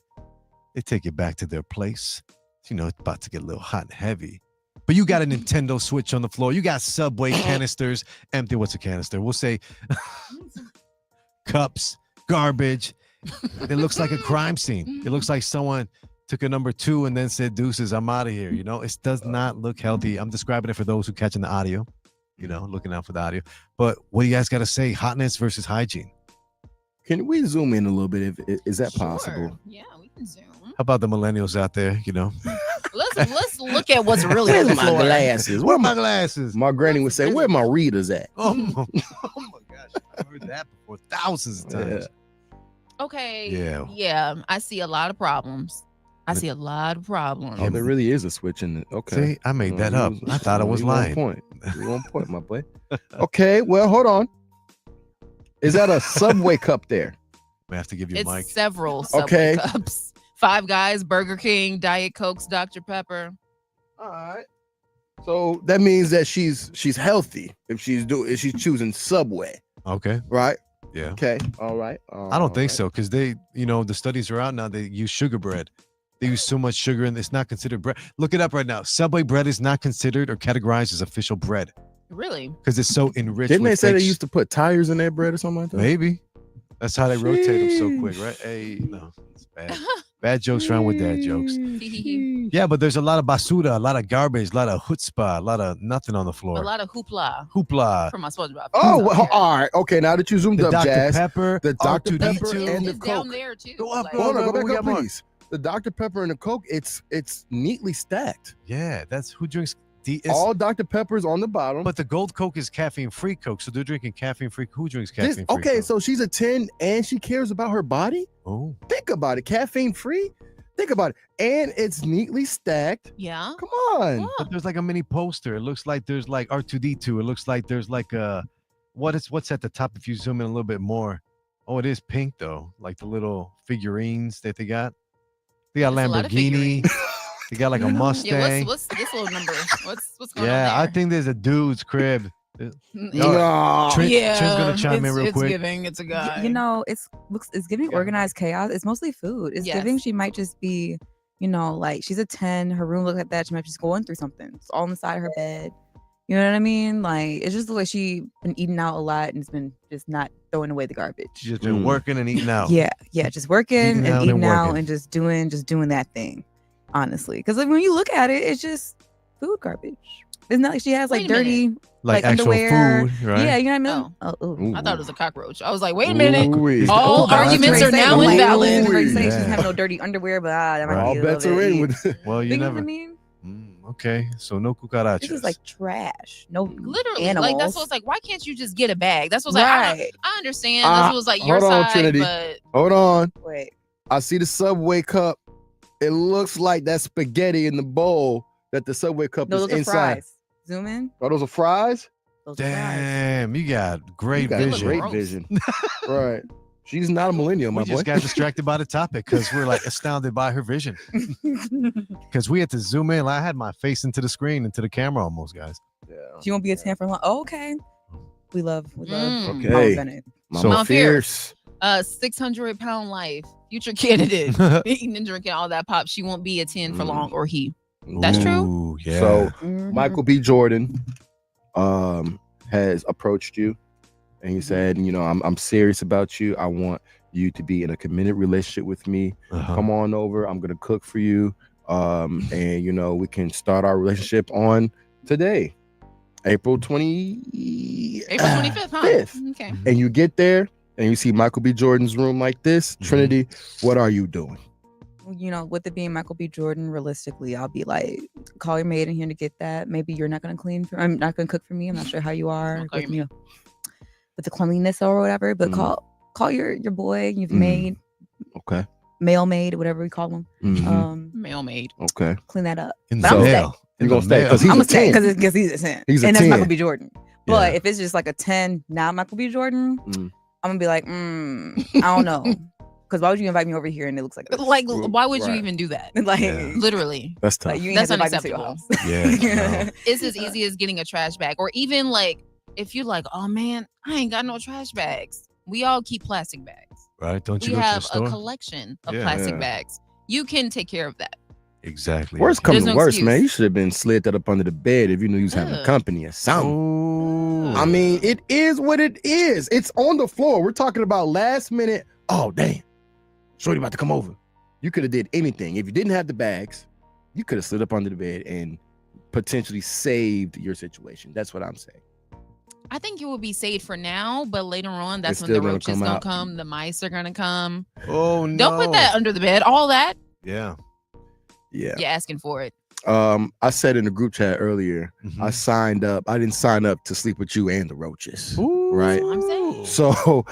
C: they take you back to their place. You know, it's about to get a little hot and heavy. But you got a Nintendo Switch on the floor. You got Subway canisters empty. What's a canister? We'll say cups, garbage. It looks like a crime scene. It looks like someone took a number 2 and then said, deuces, I'm out of here. You know, it does not look healthy. I'm describing it for those who catching the audio, you know, looking out for the audio. But what do you guys got to say? Hotness versus hygiene.
E: Can we zoom in a little bit? Is that possible?
D: Sure. Yeah, we can zoom.
C: How about the millennials out there, you know?
D: Let's look at what's really on the
E: Where's my
D: floor.
E: glasses?
C: Where are my glasses?
E: My granny would say, "Where my readers at?"
C: Oh my gosh, I've heard that before thousands of times.
D: Okay.
C: Yeah.
D: I see a lot of problems. I see a lot of problems.
E: Oh, there really is a switch in it. Okay.
C: See, I made that up. I thought I was
E: You
C: lying.
E: On point. You on point, my boy. Okay, well, hold on. Is that a Subway cup there?
C: We have to give you a
D: It's
C: mic.
D: several Subway
E: Okay.
D: cups. Five Guys, Burger King, Diet Cokes, Dr. Pepper.
E: All right. So that means that she's healthy if she's choosing Subway,
C: Okay.
E: right?
C: Yeah.
E: Okay. All right.
C: I don't think so, because they, you know, the studies are out now. They use sugar bread. They use so much sugar, and it's not considered bread. Look it up right now. Subway bread is not considered or categorized as official bread
D: Really?
C: because it's so enriched.
E: Didn't they
C: with
E: say they
C: fake
E: used to put tires in their bread or something like that?
C: Maybe. That's how they rotate them so quick, right? Hey, no, it's bad. Bad jokes round with dad jokes. Yeah, but there's a lot of basura, a lot of garbage, a lot of chutzpah, a lot of nothing on the floor.
D: A lot of hoopla
C: Hoopla.
D: from my SpongeBob.
E: Oh,
D: fans out
E: well,
D: there.
E: all right. Okay, now that you zoomed
C: The
E: up,
C: Dr.
E: Jazz,
C: Pepper,
E: the Dr.
C: R2D2.
E: Pepper and the
D: It's down
E: Coke.
D: there too.
C: Go up,
D: Like,
C: go
E: Hold on, go
C: we
E: back
C: got
E: up,
C: more.
E: please. The Dr. Pepper and the Coke, it's neatly stacked.
C: Yeah, that's who drinks.
E: All Dr. Peppers on the bottom.
C: But the gold Coke is caffeine-free Coke, so they're drinking caffeine-free. Who drinks caffeine-free?
E: Okay,
C: Coke?
E: so she's a 10 and she cares about her body?
C: Oh,
E: Think about it. Caffeine free? Think about it. And it's neatly stacked.
D: Yeah.
E: Come on.
C: but there's like a mini poster. It looks like there's like R2D2. It looks like there's like a what's at the top if you zoom in a little bit more. Oh, it is pink though, like the little figurines that they got. They got
D: There's a lot of
C: Lamborghini.
D: figurines.
C: They got like a Mustang.
D: Yeah, what's this little number? What's going
C: Yeah, I
D: on
C: think there's a dude's crib.
D: there?
E: No.
C: Trent's gonna chime in real
D: it's
C: quick.
D: giving. It's a guy.
J: You know, it's giving
E: Yeah.
J: organized chaos. It's mostly food. It's
D: Yes.
J: giving she might just be, you know, like she's a 10. Her room looks like that. She might be just going through something. It's all inside her bed. You know what I mean? Like it just looks like she been eating out a lot and it's been just not throwing away the garbage.
C: She's just been working and eating out.
J: Yeah, just working
C: Eating
J: and
C: out
J: eating
C: and
J: out
C: working.
J: and just doing that thing. Honestly, because like when you look at it, it's just food garbage. It's not like she has like
D: Wait a minute.
J: dirty,
C: like,
J: like,
C: actual
J: underwear.
C: food, right?
J: Yeah, you know what I mean.
D: Oh.
J: Ooh.
D: I thought it was a cockroach. I was like, wait a minute.
E: Ooh-wee.
D: All
E: Oh,
D: arguments
E: that's
D: are now
E: right.
D: invalid.
E: Ooh-wee.
J: Like say she
C: Yeah.
J: doesn't have no dirty underwear, but that might
C: Right.
J: be
E: All
J: a
E: bets
J: little
E: are
J: bit-
E: in with
C: Well, you
J: You know what
C: never.
J: I mean?
C: Okay, so no cucarachas.
J: This is like trash. No
D: Literally,
J: animals.
D: like that's what's like. Why can't you just get a bag? That's what's like.
J: Right.
D: I understand. That's what's like your
E: Hold on,
D: side,
E: Trinity.
D: but
E: Hold on.
J: Wait.
E: I see the Subway cup. It looks like that spaghetti in the bowl that the Subway cup
J: No,
E: is
J: those are
E: inside.
J: fries. Zoom in.
E: Oh, those are fries?
J: Those are fries.
C: Damn, you got great
E: You got
C: vision.
E: great
D: Gross.
E: vision. Right. She's not a millennial, my
C: We just
E: boy.
C: got distracted by the topic because we're like astounded by her vision. Because we had to zoom in. I had my face into the screen, into the camera almost, guys.
E: Yeah.
J: She won't be a 10 for long. Oh, okay. We love.
D: Mm.
J: Paul
E: Okay.
J: Bennett.
E: Mama
D: Mount
E: Fierce.
D: 600-pound life, future candidate, eating and drinking all that pop. She won't be a 10 for long, or he. That's true.
C: Ooh, yeah.
E: So
J: Mhm.
E: Michael B. Jordan has approached you and he said, you know, I'm serious about you. I want you to be in a committed relationship with me.
C: Uh-huh.
E: Come on over. I'm gonna cook for you. And you know, we can start our relationship on today, April 25th.
D: April 25th, huh? Okay.
E: And you get there and you see Michael B. Jordan's room like this. Trinity, what are you doing?
J: You know, with it being Michael B. Jordan, realistically, I'll be like, call your maid in here to get that. Maybe you're not gonna clean. I'm not gonna cook for me. I'm not sure how you are
D: Call
J: with,
D: your
J: with the cleanliness or whatever. But
E: Mhm.
J: call your boy, your
E: Mhm.
J: maid,
E: Okay.
J: male maid, whatever we call them.
E: Mhm.
D: Male maid.
E: Okay.
J: Clean that up.
C: In
J: But
C: the
J: I'm gonna
C: mail.
J: stay.
E: You're gonna stay because he's
J: I'm
E: a
J: gonna stay
E: 10.
J: because he's a 10.
E: He's a
J: and
E: 10.
J: that's Michael B. Jordan. But
C: Yeah.
J: if it's just like a 10, not Michael B. Jordan,
E: Mm.
J: I'm gonna be like, I don't know. Because why would you invite me over here and it looks like this?
D: Like, why would you
E: Right.
D: even do that?
J: Like,
C: Yeah.
D: Literally.
E: That's tough.
J: like you ain't
D: That's
J: have to invite me to your
D: unacceptable.
J: house.
C: Yeah, no.
D: It's as easy as getting a trash bag, or even like if you like, oh man, I ain't got no trash bags. We all keep plastic bags.
C: Right? Don't you
D: We
C: go to the
D: have a
C: store?
D: collection of
C: Yeah.
D: plastic
E: Yeah.
D: bags. You can take care of that.
C: Exactly.
E: Worst
C: Okay.
E: comes
D: There's
E: to
D: no
E: worst, man.
D: excuse.
E: You should have been slid that up under the bed if you knew you was having
D: Ugh.
E: company or something.
C: Ooh.
E: I mean, it is what it is. It's on the floor. We're talking about last minute. Oh, damn. Shorty about to come over. You could have did anything. If you didn't have the bags, you could have slid up under the bed and potentially saved your situation. That's what I'm saying.
D: I think it will be saved for now, but later on, that's
E: It's
D: when
E: still
D: the
E: gonna
D: roaches
E: come
D: gonna
E: out.
D: come, the mice are gonna come.
C: Oh no.
D: Don't put that under the bed. All that,
C: Yeah.
E: Yeah.
D: you're asking for it.
E: I said in the group chat earlier,
C: Mhm.
E: I signed up. I didn't sign up to sleep with you and the roaches.
C: Ooh.
E: Right.
D: I'm saying.
E: So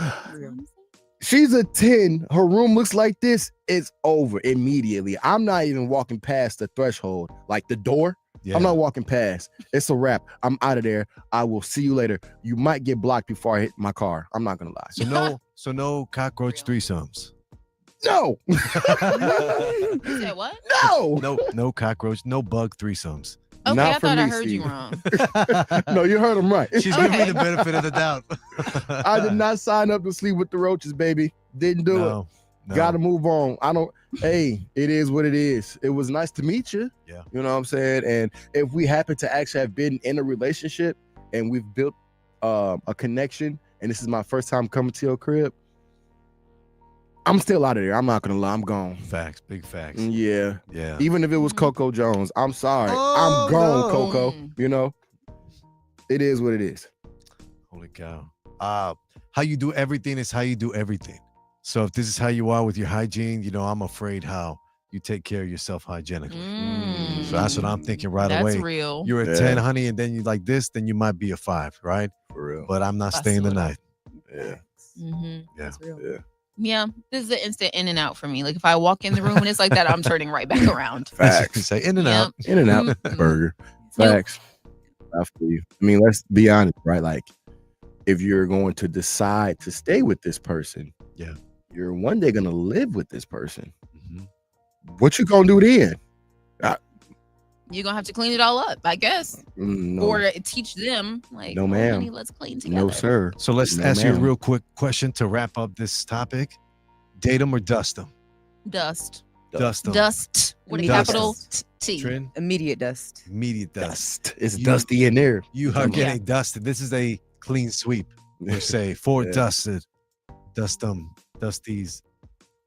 E: she's a 10. Her room looks like this. It's over immediately. I'm not even walking past the threshold, like the door.
C: Yeah.
E: I'm not walking past. It's a wrap. I'm out of there. I will see you later. You might get blocked before I hit my car. I'm not gonna lie.
C: So no cockroach threesomes.
E: No.
D: You said what?
E: No.
C: No cockroach, no bug threesomes.
D: Okay,
E: Not
D: I
E: for
D: thought I
E: me,
D: heard you
E: Steve.
D: wrong.
E: No, you heard him right.
C: She's giving me
D: Okay.
C: the benefit of the doubt.
E: I did not sign up to sleep with the roaches, baby. Didn't do it.
C: No.
E: Gotta move on. Hey, it is what it is. It was nice to meet you.
C: Yeah.
E: You know what I'm saying? And if we happen to actually have been in a relationship and we've built a connection, and this is my first time coming to your crib, I'm still out of there. I'm not gonna lie. I'm gone.
C: Facts, big facts.
E: Yeah.
C: Yeah.
E: Even if it was Coco Jones, I'm sorry.
C: Oh,
E: I'm gone,
C: no.
E: Coco. You know? It is what it is.
C: Holy cow. How you do everything is how you do everything. So if this is how you are with your hygiene, you know, I'm afraid how you take care of yourself hygienically. So that's what I'm thinking right
D: That's
C: away.
D: real.
C: You're a
E: Yeah.
C: 10, honey, and then you like this, then you might be a 5, right?
E: For real.
C: But I'm not staying the night.
E: Yeah.
D: Mm-hmm.
C: Yeah.
J: That's real.
E: Yeah.
D: Yeah, this is an instant in and out for me. Like if I walk in the room and it's like that, I'm turning right back around.
E: Facts.
C: Say in and
D: Yep.
C: out.
E: In and out
D: Mhm.
E: burger.
D: Yep.
E: Facts. I feel you. I mean, let's be honest, right? Like, if you're going to decide to stay with this person,
C: Yeah.
E: you're one day gonna live with this person.
C: Mhm.
E: What you gonna do then?
D: You're gonna have to clean it all up, I guess.
E: No,
D: Or teach them, like,
E: No,
D: "Oh,
E: ma'am.
D: honey, let's clean together.
E: no, sir.
C: So let's
E: No,
C: ask you a
E: ma'am.
C: real quick question to wrap up this topic. Date them or dust them?
D: Dust.
C: Dust them.
D: Dust with a
J: Dust.
D: capital T.
C: Trin,
J: Immediate dust.
C: immediate dust.
E: Dust. It's
C: You-
E: dusty in there.
C: You are
E: Come on.
C: getting dusted. This is a clean sweep. Per se. For
E: Yeah.
C: dusted. Dust them. Dusties.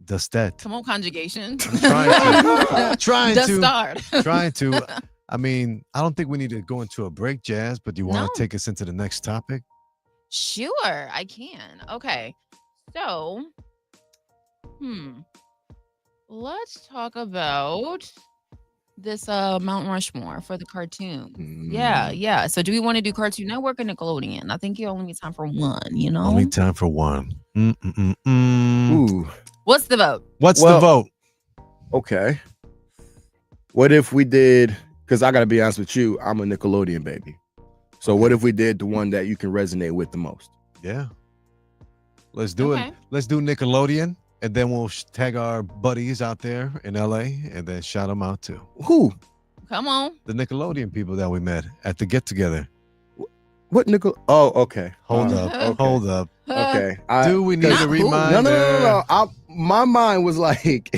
C: Dustet.
D: Come on, conjugation.
C: Trying
D: Dust
C: to.
D: starred.
C: Trying to. I mean, I don't think we need to go into a break, Jazz, but do you want
D: No.
C: to take us into the next topic?
D: Sure, I can. Okay. So, let's talk about this Mount Rushmore for the cartoon. Yeah. So do we want to do Cartoon Network or Nickelodeon? I think you only need time for one, you know?
C: Only time for one.
E: Ooh.
D: What's the vote?
C: What's the vote?
E: Okay. What if we did, because I got to be honest with you, I'm a Nickelodeon baby. So what if we did the one that you can resonate with the most?
C: Yeah. Let's do it. Let's do Nickelodeon, and then we'll tag our buddies out there in LA and then shout them out too.
E: Who?
D: Come on.
C: The Nickelodeon people that we met at the get together.
E: What Oh, okay.
C: Hold up.
E: Okay.
C: Hold up.
E: Okay.
C: Do we need a reminder?
E: No. My mind was like,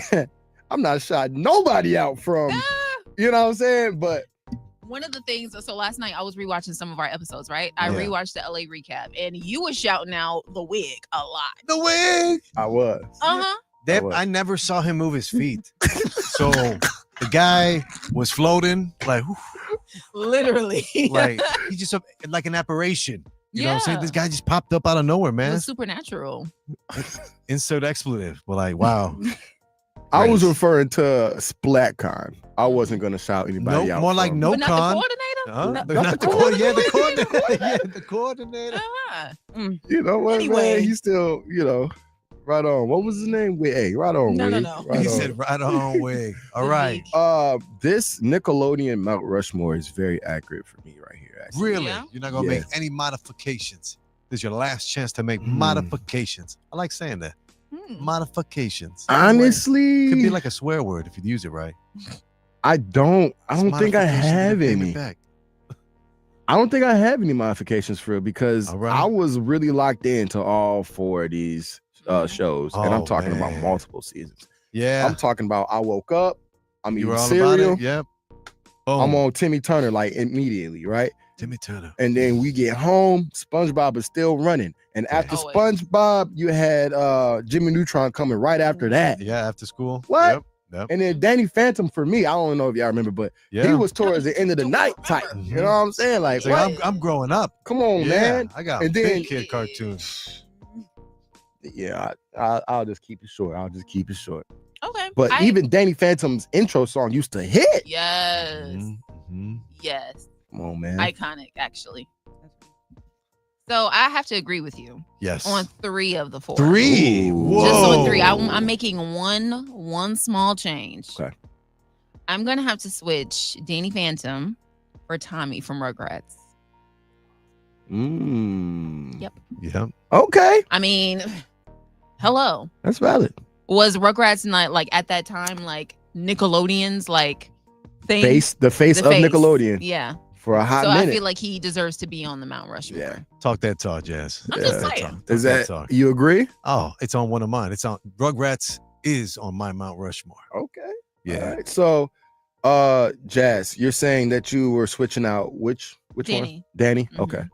E: I'm not shouting nobody out from, you know what I'm saying? But
D: one of the things, so last night I was rewatching some of our episodes, right? I rewatched the LA recap, and you were shouting out the wig a lot.
C: The wig.
E: I was.
C: I never saw him move his feet. So the guy was floating like,
D: literally,
C: like he just like an apparition. You know what I'm saying? This guy just popped up out of nowhere, man.
D: It was supernatural.
C: Insert expletive. We're like, wow.
E: I was referring to SplatCon. I wasn't gonna shout anybody out.
C: More like no
D: but not
C: con.
D: the coordinator.
C: Not the coordinator. Yeah, the coordinator. Yeah, the coordinator.
E: You know what?
D: Anyway,
E: man? He's still, right on. What was his name? Hey, right on.
D: No.
E: Right
C: He
E: on.
C: said right on wig. All right.
E: This Nickelodeon Mount Rushmore is very accurate for me right here. Actually.
C: Really? You're not gonna make any modifications. This is your last chance to make modifications. I like saying that. Modifications.
E: Honestly,
C: could be like a swear word if you use it right.
E: I don't think I have any. I don't think I have any modifications for it because I was really locked into all 4 of these shows, and I'm talking about multiple seasons.
C: Yeah,
E: I'm talking about. I woke up, I'm
C: you
E: eating
C: were all
E: cereal.
C: about it. Yep.
E: I'm on Timmy Turner like immediately, right?
C: Timmy Turner.
E: And then we get home, SpongeBob is still running. And after SpongeBob, you had Jimmy Neutron coming right after that.
C: Yeah, after school.
E: What?
C: Yep.
E: And then Danny Phantom for me, I don't know if y'all remember, but he was towards the end of the night type. You know what I'm saying? Like,
C: I'm growing up.
E: Come on, man.
C: I got
E: and
C: big kid cartoons.
E: Yeah, I'll just keep it short.
D: Okay.
E: But even Danny Phantom's intro song used to hit.
D: Yes. Yes.
E: Come on, man.
D: Iconic, actually. So I have to agree with you.
C: Yes.
D: On 3 of the 4.
C: 3. Whoa.
D: Just on 3. I'm making one small change.
E: Okay.
D: I'm gonna have to switch Danny Phantom for Tommy from Rugrats. Yep.
E: Okay.
D: I mean, hello.
E: That's valid.
D: Was Rugrats not like at that time like Nickelodeon's like thing?
E: The face of Nickelodeon.
D: Yeah.
E: For a hot
D: so
E: minute.
D: I feel like he deserves to be on the Mount Rushmore.
E: Yeah.
C: Talk that talk, Jazz.
D: I'm just saying.
E: Is that you agree?
C: Oh, it's on one of mine. It's on Rugrats is on my Mount Rushmore.
E: Okay.
C: Yeah.
E: All right. So Jazz, you're saying that you were switching out which
D: Danny.
E: one? Danny? Okay.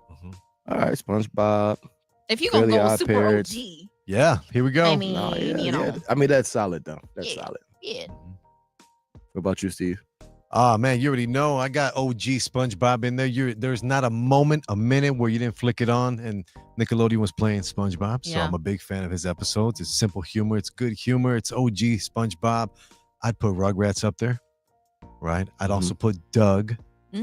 E: All right, SpongeBob.
D: If you're gonna
E: Fairly
D: go
E: Odd
D: super
E: Parents.
D: OG.
C: Yeah, here we go.
D: I mean, you know.
E: I mean, that's solid though. That's
D: Yeah.
E: solid.
D: Yeah.
E: What about you, Steve?
C: Ah, man, you already know I got OG SpongeBob in there. There's not a minute where you didn't flick it on, and Nickelodeon was playing SpongeBob. So
D: Yeah.
C: I'm a big fan of his episodes. It's simple humor. It's good humor. It's OG SpongeBob. I'd put Rugrats up there, right? I'd also put Doug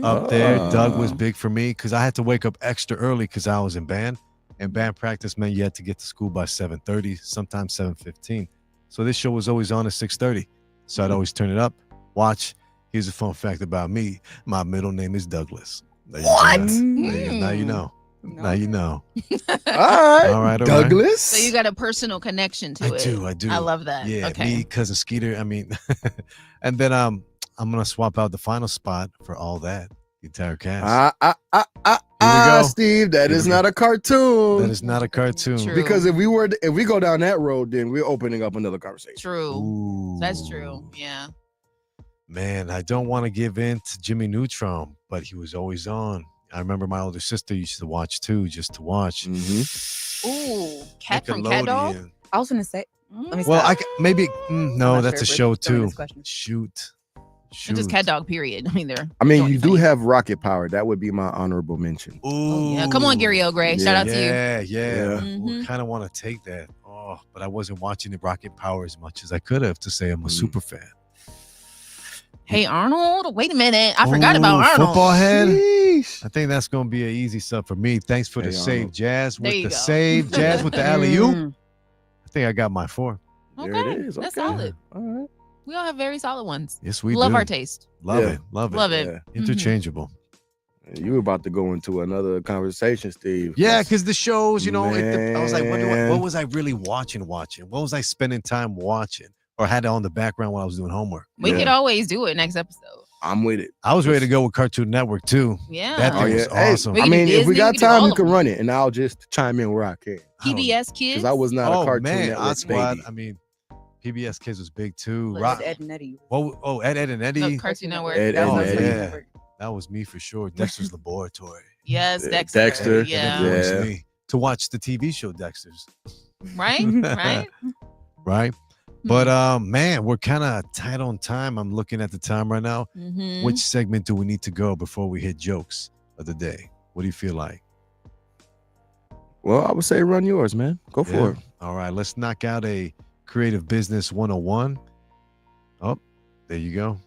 C: up there. Doug was big for me because I had to wake up extra early because I was in band, and band practice meant you had to get to school by 7:30, sometimes 7:15. So this show was always on at 6:30. So I'd always turn it up, watch. Here's a fun fact about me. My middle name is Douglas.
E: What?
C: Now you know. Now you know.
E: All right. Douglas.
D: So you got a personal connection to it.
C: I do.
D: I love that.
C: Yeah,
D: Okay.
C: me, cousin Skeeter. I mean, and then I'm gonna swap out the final spot for all that. The entire cast.
E: Steve, that is not a cartoon.
C: That is not a cartoon.
D: True.
E: Because if we go down that road, then we're opening up another conversation.
D: True.
C: Ooh.
D: That's true. Yeah.
C: Man, I don't want to give in to Jimmy Neutron, but he was always on. I remember my older sister used to watch too, just to watch.
D: Ooh, Cat from Cat Dog.
C: Nickelodeon.
J: I was gonna say. Let me
C: Well,
J: stop.
C: maybe
J: I'm
C: no,
J: not
C: that's
J: sure
C: a
J: if
C: show
J: we're throwing
C: too.
J: this question.
C: Shoot.
D: It's just Cat Dog. Period. I mean, they're.
E: I mean, you do have Rocket Power. That would be my honorable mention.
C: Ooh.
D: Yeah, come on, Gary O'Gray. Shout out to you.
C: Yeah.
D: Mhm.
C: Kind of want to take that. Oh, but I wasn't watching the Rocket Power as much as I could have to say I'm a super fan.
D: Hey Arnold, wait a minute. I forgot about Arnold.
C: Football head.
E: Sheesh.
C: I think that's gonna be an easy sub for me. Thanks for the
E: Hey,
C: save,
E: Arnold.
C: Jazz.
D: There
C: With
D: you
C: the
D: go.
C: save, Jazz with the alley-oop.
J: Mm.
C: I think I got my 4.
E: There
D: Okay,
E: it is.
D: that's
E: Okay.
D: solid.
E: All right.
D: We all have very solid ones.
C: Yes, we
D: Love
C: do.
D: our taste.
C: Love
E: Yeah.
C: it. Love it.
D: Love it.
E: Yeah.
D: Mhm.
C: Interchangeable.
E: You were about to go into another conversation, Steve.
C: Yeah, because the shows, you know, I was like,
E: Man.
C: what was I really watching? What was I spending time watching? Or had it on the background while I was doing homework?
D: We
E: Yeah.
D: could always do it next episode.
E: I'm with it.
C: I was ready to go with Cartoon Network too.
D: Yeah.
C: That
E: Oh,
C: thing
E: yeah.
C: was
E: Hey,
C: awesome.
D: We
E: I
D: can do
E: mean, if we
D: Disney,
E: got
D: we can do
E: time,
D: all
E: you
D: of
E: can
D: them.
E: run it, and I'll just chime in where I can.
D: PBS Kids.
E: Because I was not a Cartoon
C: man,
E: Network
C: Squad.
E: baby.
C: I mean, PBS Kids was big too.
J: Ed,
C: Rock,
J: Ed and Eddie.
C: Ed and Eddie.
D: No, Cartoon Network.
E: Ed,
J: That
E: Ed,
J: was
E: and
J: Cartoon
E: Eddie.
J: Network.
C: That was me for sure. Dexter's Laboratory.
D: Yes,
E: Yeah,
D: Dexter.
E: Dexter.
D: Yeah.
C: Influenced
E: Yeah.
C: me to watch the TV show Dexter's.
D: Right? Right?
C: Right. But man, we're kind of tight on time. I'm looking at the time right now.
D: Mhm.
C: Which segment do we need to go before we hit jokes of the day? What do you feel like?
E: Well, I would say run yours, man. Go for
C: Yeah.
E: it.
C: All right, let's knock out a creative business 101. Oh, there you go.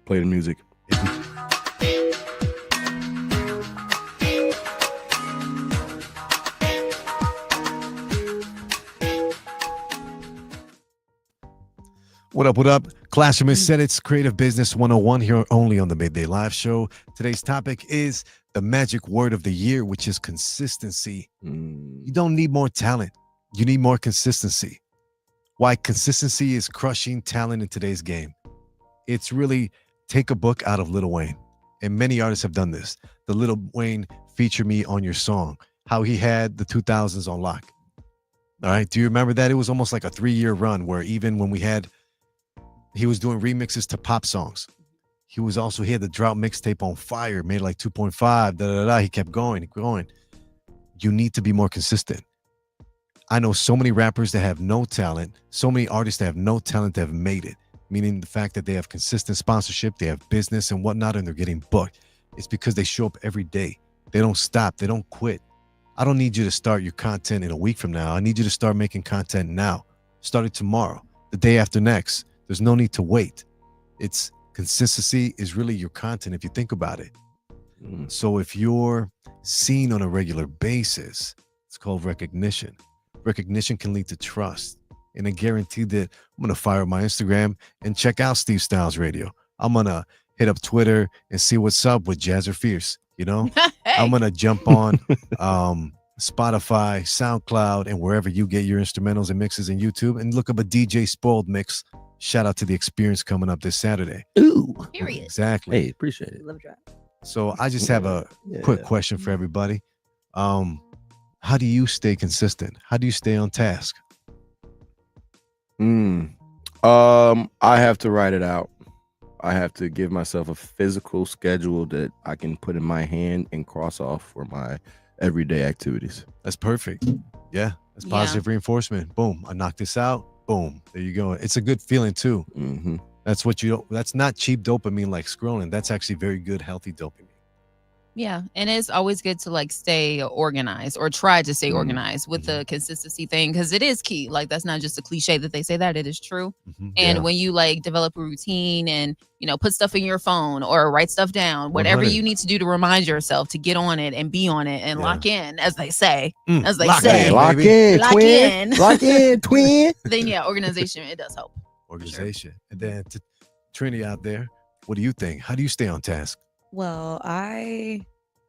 E: Play the music.
C: What up, what up? Classroom said it's Creative Business 101 here only on the Midday Live Show. Today's topic is the magic word of the year, which is consistency. You don't need more talent. You need more consistency. Why consistency is crushing talent in today's game. It's really take a book out of Lil Wayne. And many artists have done this. The Lil Wayne Feature Me on Your Song, how he had the 2000s on lock. All right. Do you remember that? It was almost like a 3-year run where even when he was doing remixes to pop songs. He had the Drought mixtape on fire, made like 2.5, He kept going. You need to be more consistent. I know so many rappers that have no talent, so many artists that have no talent that have made it, meaning the fact that they have consistent sponsorship, they have business and whatnot, and they're getting booked. It's because they show up every day. They don't stop. They don't quit. I don't need you to start your content in a week from now. I need you to start making content now. Start it tomorrow, the day after next. There's no need to wait. It's consistency is really your content if you think about it. So if you're seen on a regular basis, it's called recognition. Recognition can lead to trust. And I guarantee that I'm going to fire up my Instagram and check out Steve Styles Radio. I'm going to hit up Twitter and see what's up with Jazz or Fierce. You know, I'm going to jump on Spotify, SoundCloud, and wherever you get your instrumentals and mixes in YouTube and look up a DJ Spoiled mix. Shout out to the experience coming up this Saturday.
E: Ooh.
D: Period.
C: Exactly.
E: Hey, appreciate it.
J: Love drop.
C: So I just have a quick question for everybody. How do you stay consistent? How do you stay on task?
E: I have to write it out. I have to give myself a physical schedule that I can put in my hand and cross off for my everyday activities.
C: That's perfect. Yeah, that's positive reinforcement. Boom, I knocked this out. Boom, there you go. It's a good feeling too. That's not cheap dopamine like scrolling. That's actually very good, healthy dopamine.
D: Yeah. And it's always good to like stay organized or try to stay organized with the consistency thing because it is key. Like that's not just a cliche that they say that, it is true. And when you like develop a routine and, you know, put stuff in your phone or write stuff down, whatever
C: 100.
D: you need to do to remind yourself to get on it and be on it and lock in, as they say. As they
C: Lock
D: say.
C: in,
E: Lock
C: baby.
E: in,
D: Lock
E: twin.
D: in.
E: Lock in, twin.
D: Then yeah, organization, it does help.
C: Organization. And then to Trini out there, what do you think? How do you stay on task?
J: Well, I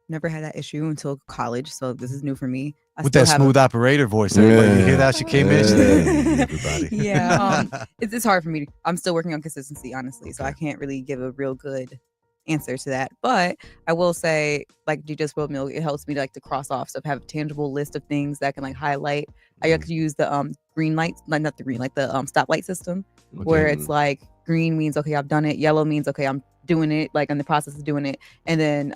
J: never had that issue until college, so this is new for me.
C: With that smooth operator voice, everybody. You hear that? She came in. She
E: Yeah.
C: everybody.
J: Yeah, it's hard for me. I'm still working on consistency, honestly, so I can't really give a real good answer to that. But I will say, like DJ Spoiled Milk, it helps me to like to cross off stuff, have a tangible list of things that I can like highlight. I like to use the green lights, like not the green, like the stoplight system, where it's like green means okay, I've done it. Yellow means okay, I'm doing it, like in the process of doing it, and then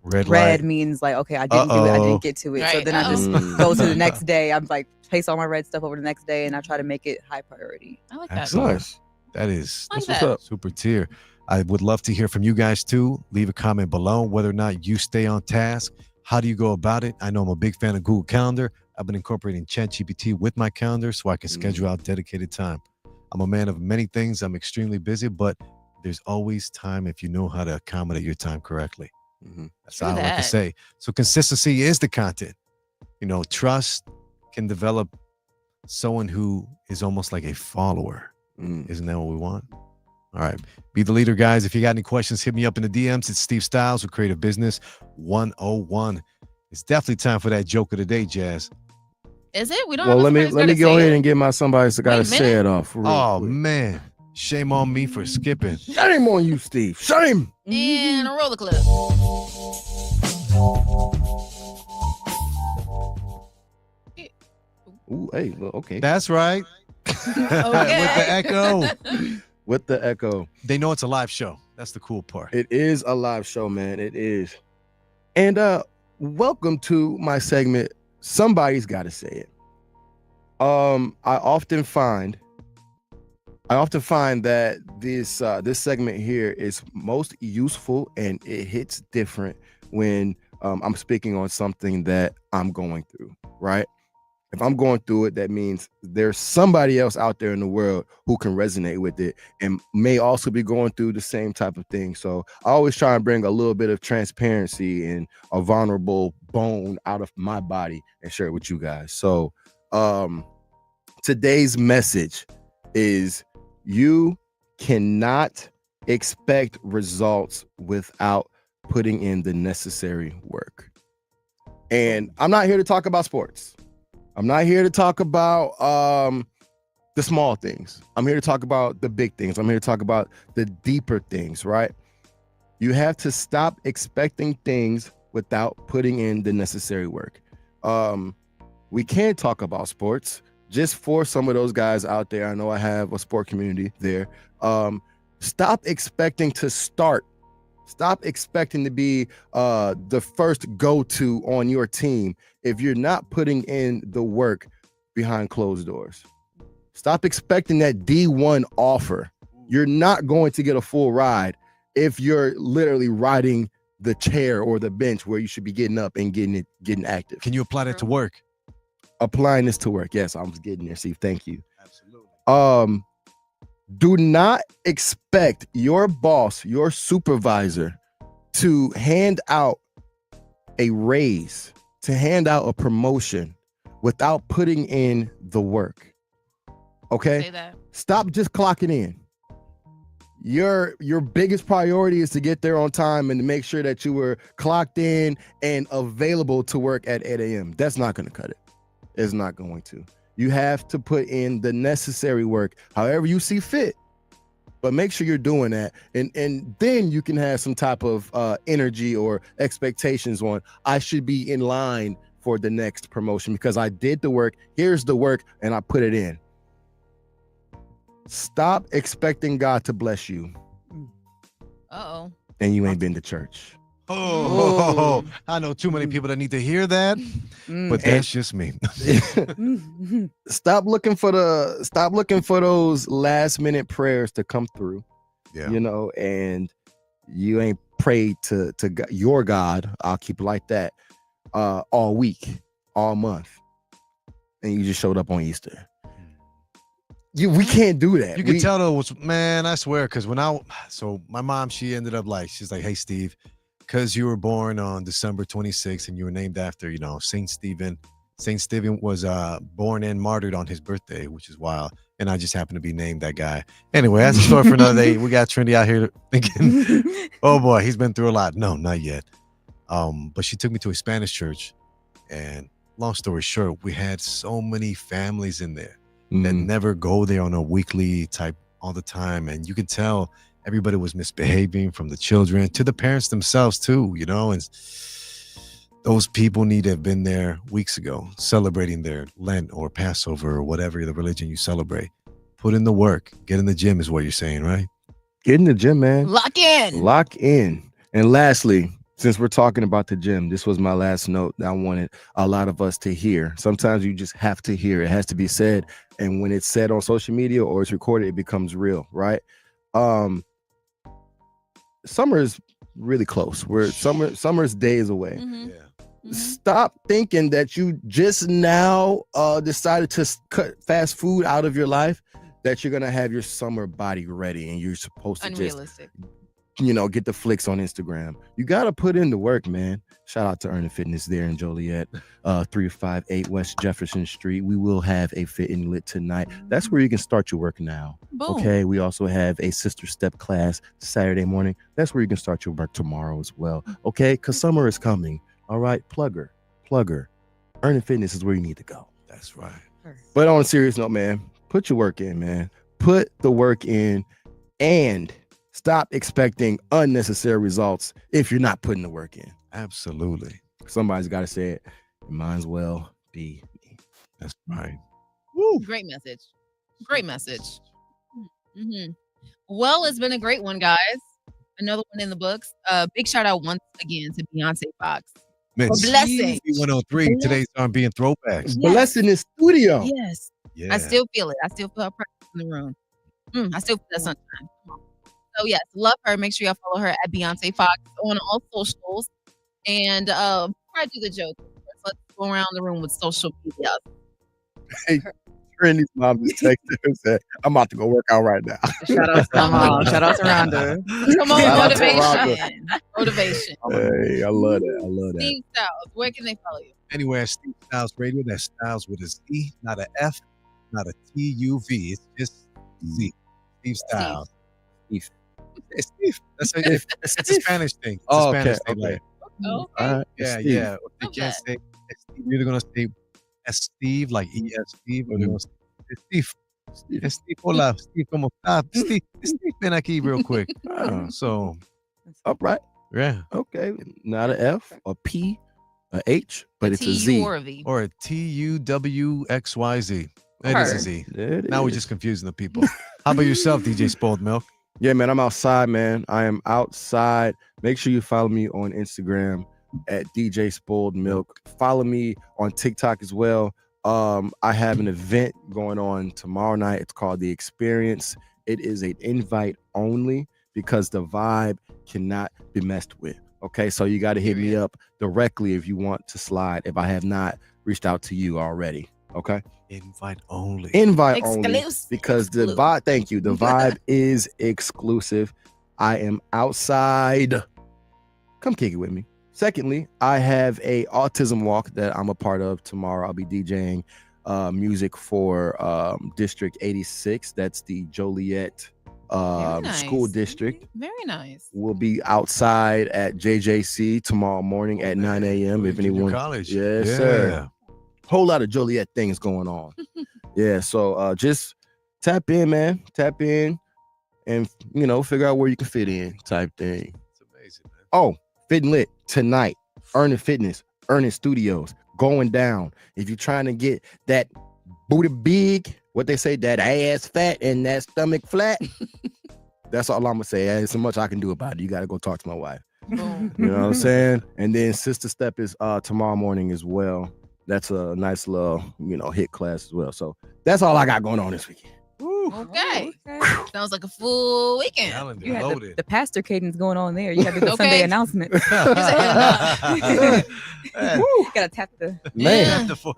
J: red means like okay, I didn't do it, I didn't get to it. So then I just go to the next day. I'm like place all my red stuff over the next day, and I try to make it high priority.
D: I like that.
C: Excellent.
E: Nice.
C: That is
D: Like
C: that's
D: that.
C: what's up. Super tier. I would love to hear from you guys too. Leave a comment below whether or not you stay on task. How do you go about it? I know I'm a big fan of Google Calendar. I've been incorporating ChatGPT with my calendar so I can schedule out dedicated time. I'm a man of many things. I'm extremely busy, but there's always time if you know how to accommodate your time correctly. That's
D: True
C: all I like to
D: that.
C: say. So consistency is the content. Trust can develop someone who is almost like a follower. Isn't that what we want? All right. Be the leader, guys. If you got any questions, hit me up in the DMs. It's Steve Styles with Creative Business 101. It's definitely time for that joke of the day, Jazz.
D: Is it? We don't
E: Well,
D: have
E: let me go ahead and get my somebody that's got to say it off.
C: Oh, man. Shame on me for skipping.
E: Shame on you, Steve. Shame.
D: And roll the clip.
E: Ooh, hey, well, okay.
C: That's right. With the echo.
E: With the echo.
C: They know it's a live show. That's the cool part.
E: It is a live show, man. It is. And welcome to my segment. Somebody's got to say it. I often find that this segment here is most useful and it hits different when I'm speaking on something that I'm going through, right? If I'm going through it, that means there's somebody else out there in the world who can resonate with it and may also be going through the same type of thing. So I always try and bring a little bit of transparency and a vulnerable bone out of my body and share it with you guys. So today's message is you cannot expect results without putting in the necessary work. And I'm not here to talk about sports. I'm not here to talk about the small things. I'm here to talk about the big things. I'm here to talk about the deeper things, right? You have to stop expecting things without putting in the necessary work. We can't talk about sports. Just for some of those guys out there, I know I have a sport community there. Stop expecting to start. Stop expecting to be the first go-to on your team if you're not putting in the work behind closed doors. Stop expecting that D1 offer. You're not going to get a full ride if you're literally riding the chair or the bench where you should be getting up and getting active.
C: Can you apply that to work?
E: Applying this to work. Yes, I was getting there, Steve. Thank you. Absolutely. Do not expect your boss, your supervisor, to hand out a raise, to hand out a promotion without putting in the work. Okay?
D: Say that.
E: Stop just clocking in. Your biggest priority is to get there on time and to make sure that you were clocked in and available to work at 8 a.m. That's not going to cut it. It's not going to. You have to put in the necessary work, however you see fit. But make sure you're doing that. And then you can have some type of energy or expectations on, I should be in line for the next promotion because I did the work. Here's the work and I put it in. Stop expecting God to bless you.
D: Uh-oh.
E: And you ain't been to church.
C: Oh, I know too many people that need to hear that, but that's just me.
E: Stop looking for those last minute prayers to come through.
C: Yeah.
E: And you ain't prayed to your God. I'll keep it like that. All week, all month, and you just showed up on Easter. We can't do that.
C: You can tell though, man, I swear, because so my mom, she's like, hey, Steve, because you were born on December 26th and you were named after, Saint Stephen. Saint Stephen was born and martyred on his birthday, which is wild. And I just happened to be named that guy. Anyway, that's a story for another day. We got Trinity out here thinking, oh boy, he's been through a lot. No, not yet. But she took me to a Spanish church. And long story short, we had so many families in there that never go there on a weekly type all the time. And you could tell everybody was misbehaving, from the children to the parents themselves too, and those people need to have been there weeks ago celebrating their Lent or Passover or whatever the religion you celebrate. Put in the work. Get in the gym is what you're saying, right?
E: Get in the gym, man.
D: Lock in.
E: Lock in. And lastly, since we're talking about the gym, this was my last note that I wanted a lot of us to hear. Sometimes you just have to hear. It has to be said. And when it's said on social media or it's recorded, it becomes real, right? Summer is really close. Summer's days away.
D: Mm-hmm.
E: Yeah. Stop thinking that you just now decided to cut fast food out of your life, that you're gonna have your summer body ready and you're supposed to just,
D: Unrealistic.
E: get the flicks on Instagram. You gotta put in the work, man. Shout out to Earn Fitness there in Joliet, 358 West Jefferson Street. We will have a fit and lit tonight. That's where you can start your work now.
D: Boom.
E: Okay. We also have a sister step class Saturday morning. That's where you can start your work tomorrow as well. Okay, because summer is coming. All right, plugger. Earn Fitness is where you need to go.
C: That's right.
E: But on a serious note, man, put your work in, man. Put the work in and stop expecting unnecessary results if you're not putting the work in.
C: Absolutely.
E: Somebody's got to say it. It might as well be me.
C: That's right.
E: Woo.
D: Great message. Great message. Well, it's been a great one, guys. Another one in the books. Big shout out once again to Bioncé Foxx.
C: Miss
D: Blessing.
C: 103, today's R&B and throwbacks.
D: Yes.
E: Blessing in studio.
D: Yes.
C: Yeah.
D: I still feel it. I still feel her presence in the room. I still feel that sunshine. Come on. So yes, love her. Make sure y'all follow her at Bioncé Foxx on all socials. And before I do the joke, let's go around the room with social media.
E: Hey, Trendy's mom just texted her and said, I'm about to go work out right now.
J: Shout out to my mom. Shout out to Rhonda.
D: Come on,
E: Shout out to
D: motivation. Motivation.
E: Hey, I love that.
D: Steve Styles, where can they follow you?
C: Anywhere at Steve Styles Radio. That's Styles with a Z, not a F, not a T-U-V. It's just Z. Steve Styles.
E: Steve.
C: It's Steve. It's a Spanish thing. It's
E: Oh,
C: a Spanish
E: okay,
C: thing.
E: okay.
C: Like,
D: Oh,
E: All right.
C: yeah,
E: Steve.
C: yeah. They can't say it's Steve. You're either gonna say as Steve, like E-S Steve, or they're gonna say it's Steve. It's Steve. Hola, Steve. ¿Cómo está? Steve. Steve, ven aquí real quick. So,
E: Upright.
C: yeah.
E: Okay. Not an F, a P, a H, but it's a Z.
D: or a V.
C: Or a T-U-W-X-Y-Z. It is a Z.
E: There it
C: Now we're
E: is.
C: just confusing the people. How about yourself, DJ Spoiled Milk?
E: Yeah, man, I'm outside, man. I am outside. Make sure you follow me on Instagram at DJ Spoiled Milk. Follow me on TikTok as well. I have an event going on tomorrow night. It's called The Experience. It is an invite only because the vibe cannot be messed with. Okay, so you got to hit me up directly if you want to slide, if I have not reached out to you already. Okay.
C: Invite only.
E: Invite only
D: Exclusive.
E: because the vibe, thank you. The vibe is exclusive. I am outside. Come kick it with me. Secondly, I have a autism walk that I'm a part of tomorrow. I'll be DJing music for District 86. That's the Joliet school district.
D: Very nice.
E: We'll be outside at JJC tomorrow morning at 9 a.m. If
C: Junior
E: anyone,
C: college.
E: yes,
C: Yeah.
E: sir. Whole lot of Joliet things going on. Yeah, so just tap in, man. Tap in and figure out where you can fit in type thing.
C: It's amazing, man.
E: Oh, Fit and Lit tonight. Earning Fitness, Earning Studios, going down. If you're trying to get that booty big, what they say, that ass fat and that stomach flat, that's all I'm gonna say. There's so much I can do about it. You gotta go talk to my wife.
D: Boom.
E: You know what I'm saying? And then Sister Step is tomorrow morning as well. That's a nice little, hit class as well. So that's all I got going on this weekend.
D: Okay. Sounds like a full weekend.
C: Calendar
J: You had
C: loaded.
J: the pastor cadence going on there. You had the
D: Okay.
J: Sunday announcement.
C: Hey,
J: Gotta tap the
E: Man.
C: tap the foot.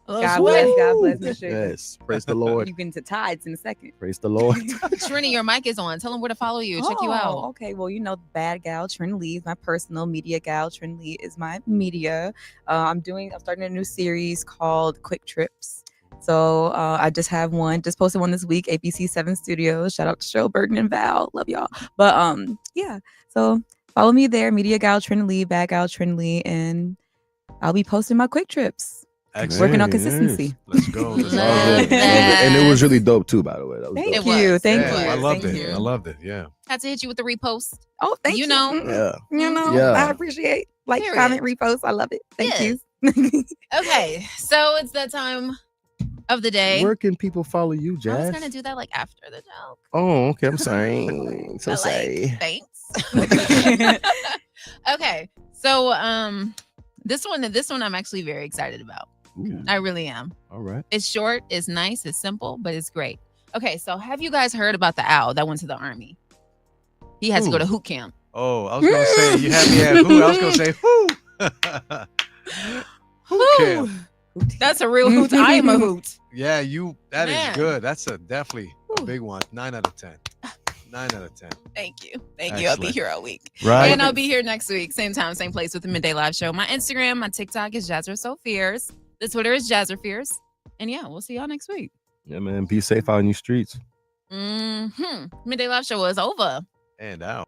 J: God bless and shit.
E: Yes. Praise the Lord.
J: You get into tides in a second.
E: Praise the Lord.
D: Trini, your mic is on. Tell them where to follow you. Check you out.
J: Okay, well, Bad Gal Trin Lee is my personal media gal. Trin Lee is my media. I'm starting a new series called Quick Trips. So I just posted one this week, APC 7 Studios. Shout out to Cheryl Burton and Val. Love y'all. But yeah, so follow me there, Media Gal Trin Lee, Bad Gal Trin Lee, and I'll be posting my quick trips.
C: Excellent.
J: Working on
E: Yes.
J: consistency.
C: Let's go. Let's
D: Love
C: go.
D: that.
E: And it was really dope too, by the way. That was
J: Thank
E: dope.
D: It
J: you.
D: was.
J: Thank
C: Yeah,
J: you.
C: I loved
J: Thank
C: it.
J: you.
C: I loved it. Yeah.
D: Had to hit you with the repost.
J: Oh, thank you.
D: You know.
E: Yeah.
J: Yeah.
E: Yeah.
J: I appreciate
D: Period.
J: comment, repost. I love it. Thank
D: Yes.
J: you.
D: Okay, so it's that time of the day.
E: Where can people follow you,
D: I was
E: Jazz?
D: gonna do that like after the joke.
E: Oh, okay. I'm sorry. So
D: But,
E: sorry.
D: Thanks. Okay, so this one I'm actually very excited about.
E: Ooh,
D: I really am.
E: all right.
D: It's short, it's nice, it's simple, but it's great. Okay, so have you guys heard about the owl that went to the army? He had to go
C: Who?
D: to boot camp.
C: Oh, I was gonna say you had me at who? I was gonna say who? Who cares?
D: That's a real hoot. I am a hoot.
C: Yeah, that is
D: Man.
C: good. That's a definitely. A big one. 9 out of 10. 9 out of 10.
D: Thank you. Thank you. I'll be
C: Excellent.
D: here all week.
E: Right.
D: And I'll be here next week. Same time, same place with the Midday Live Show. My Instagram, my TikTok is Jazzer So Fierce. The Twitter is Jazzer Fierce. And yeah, we'll see y'all next week.
E: Yeah, man. Be safe out in these streets.
D: Midday Live Show is over.
C: And out.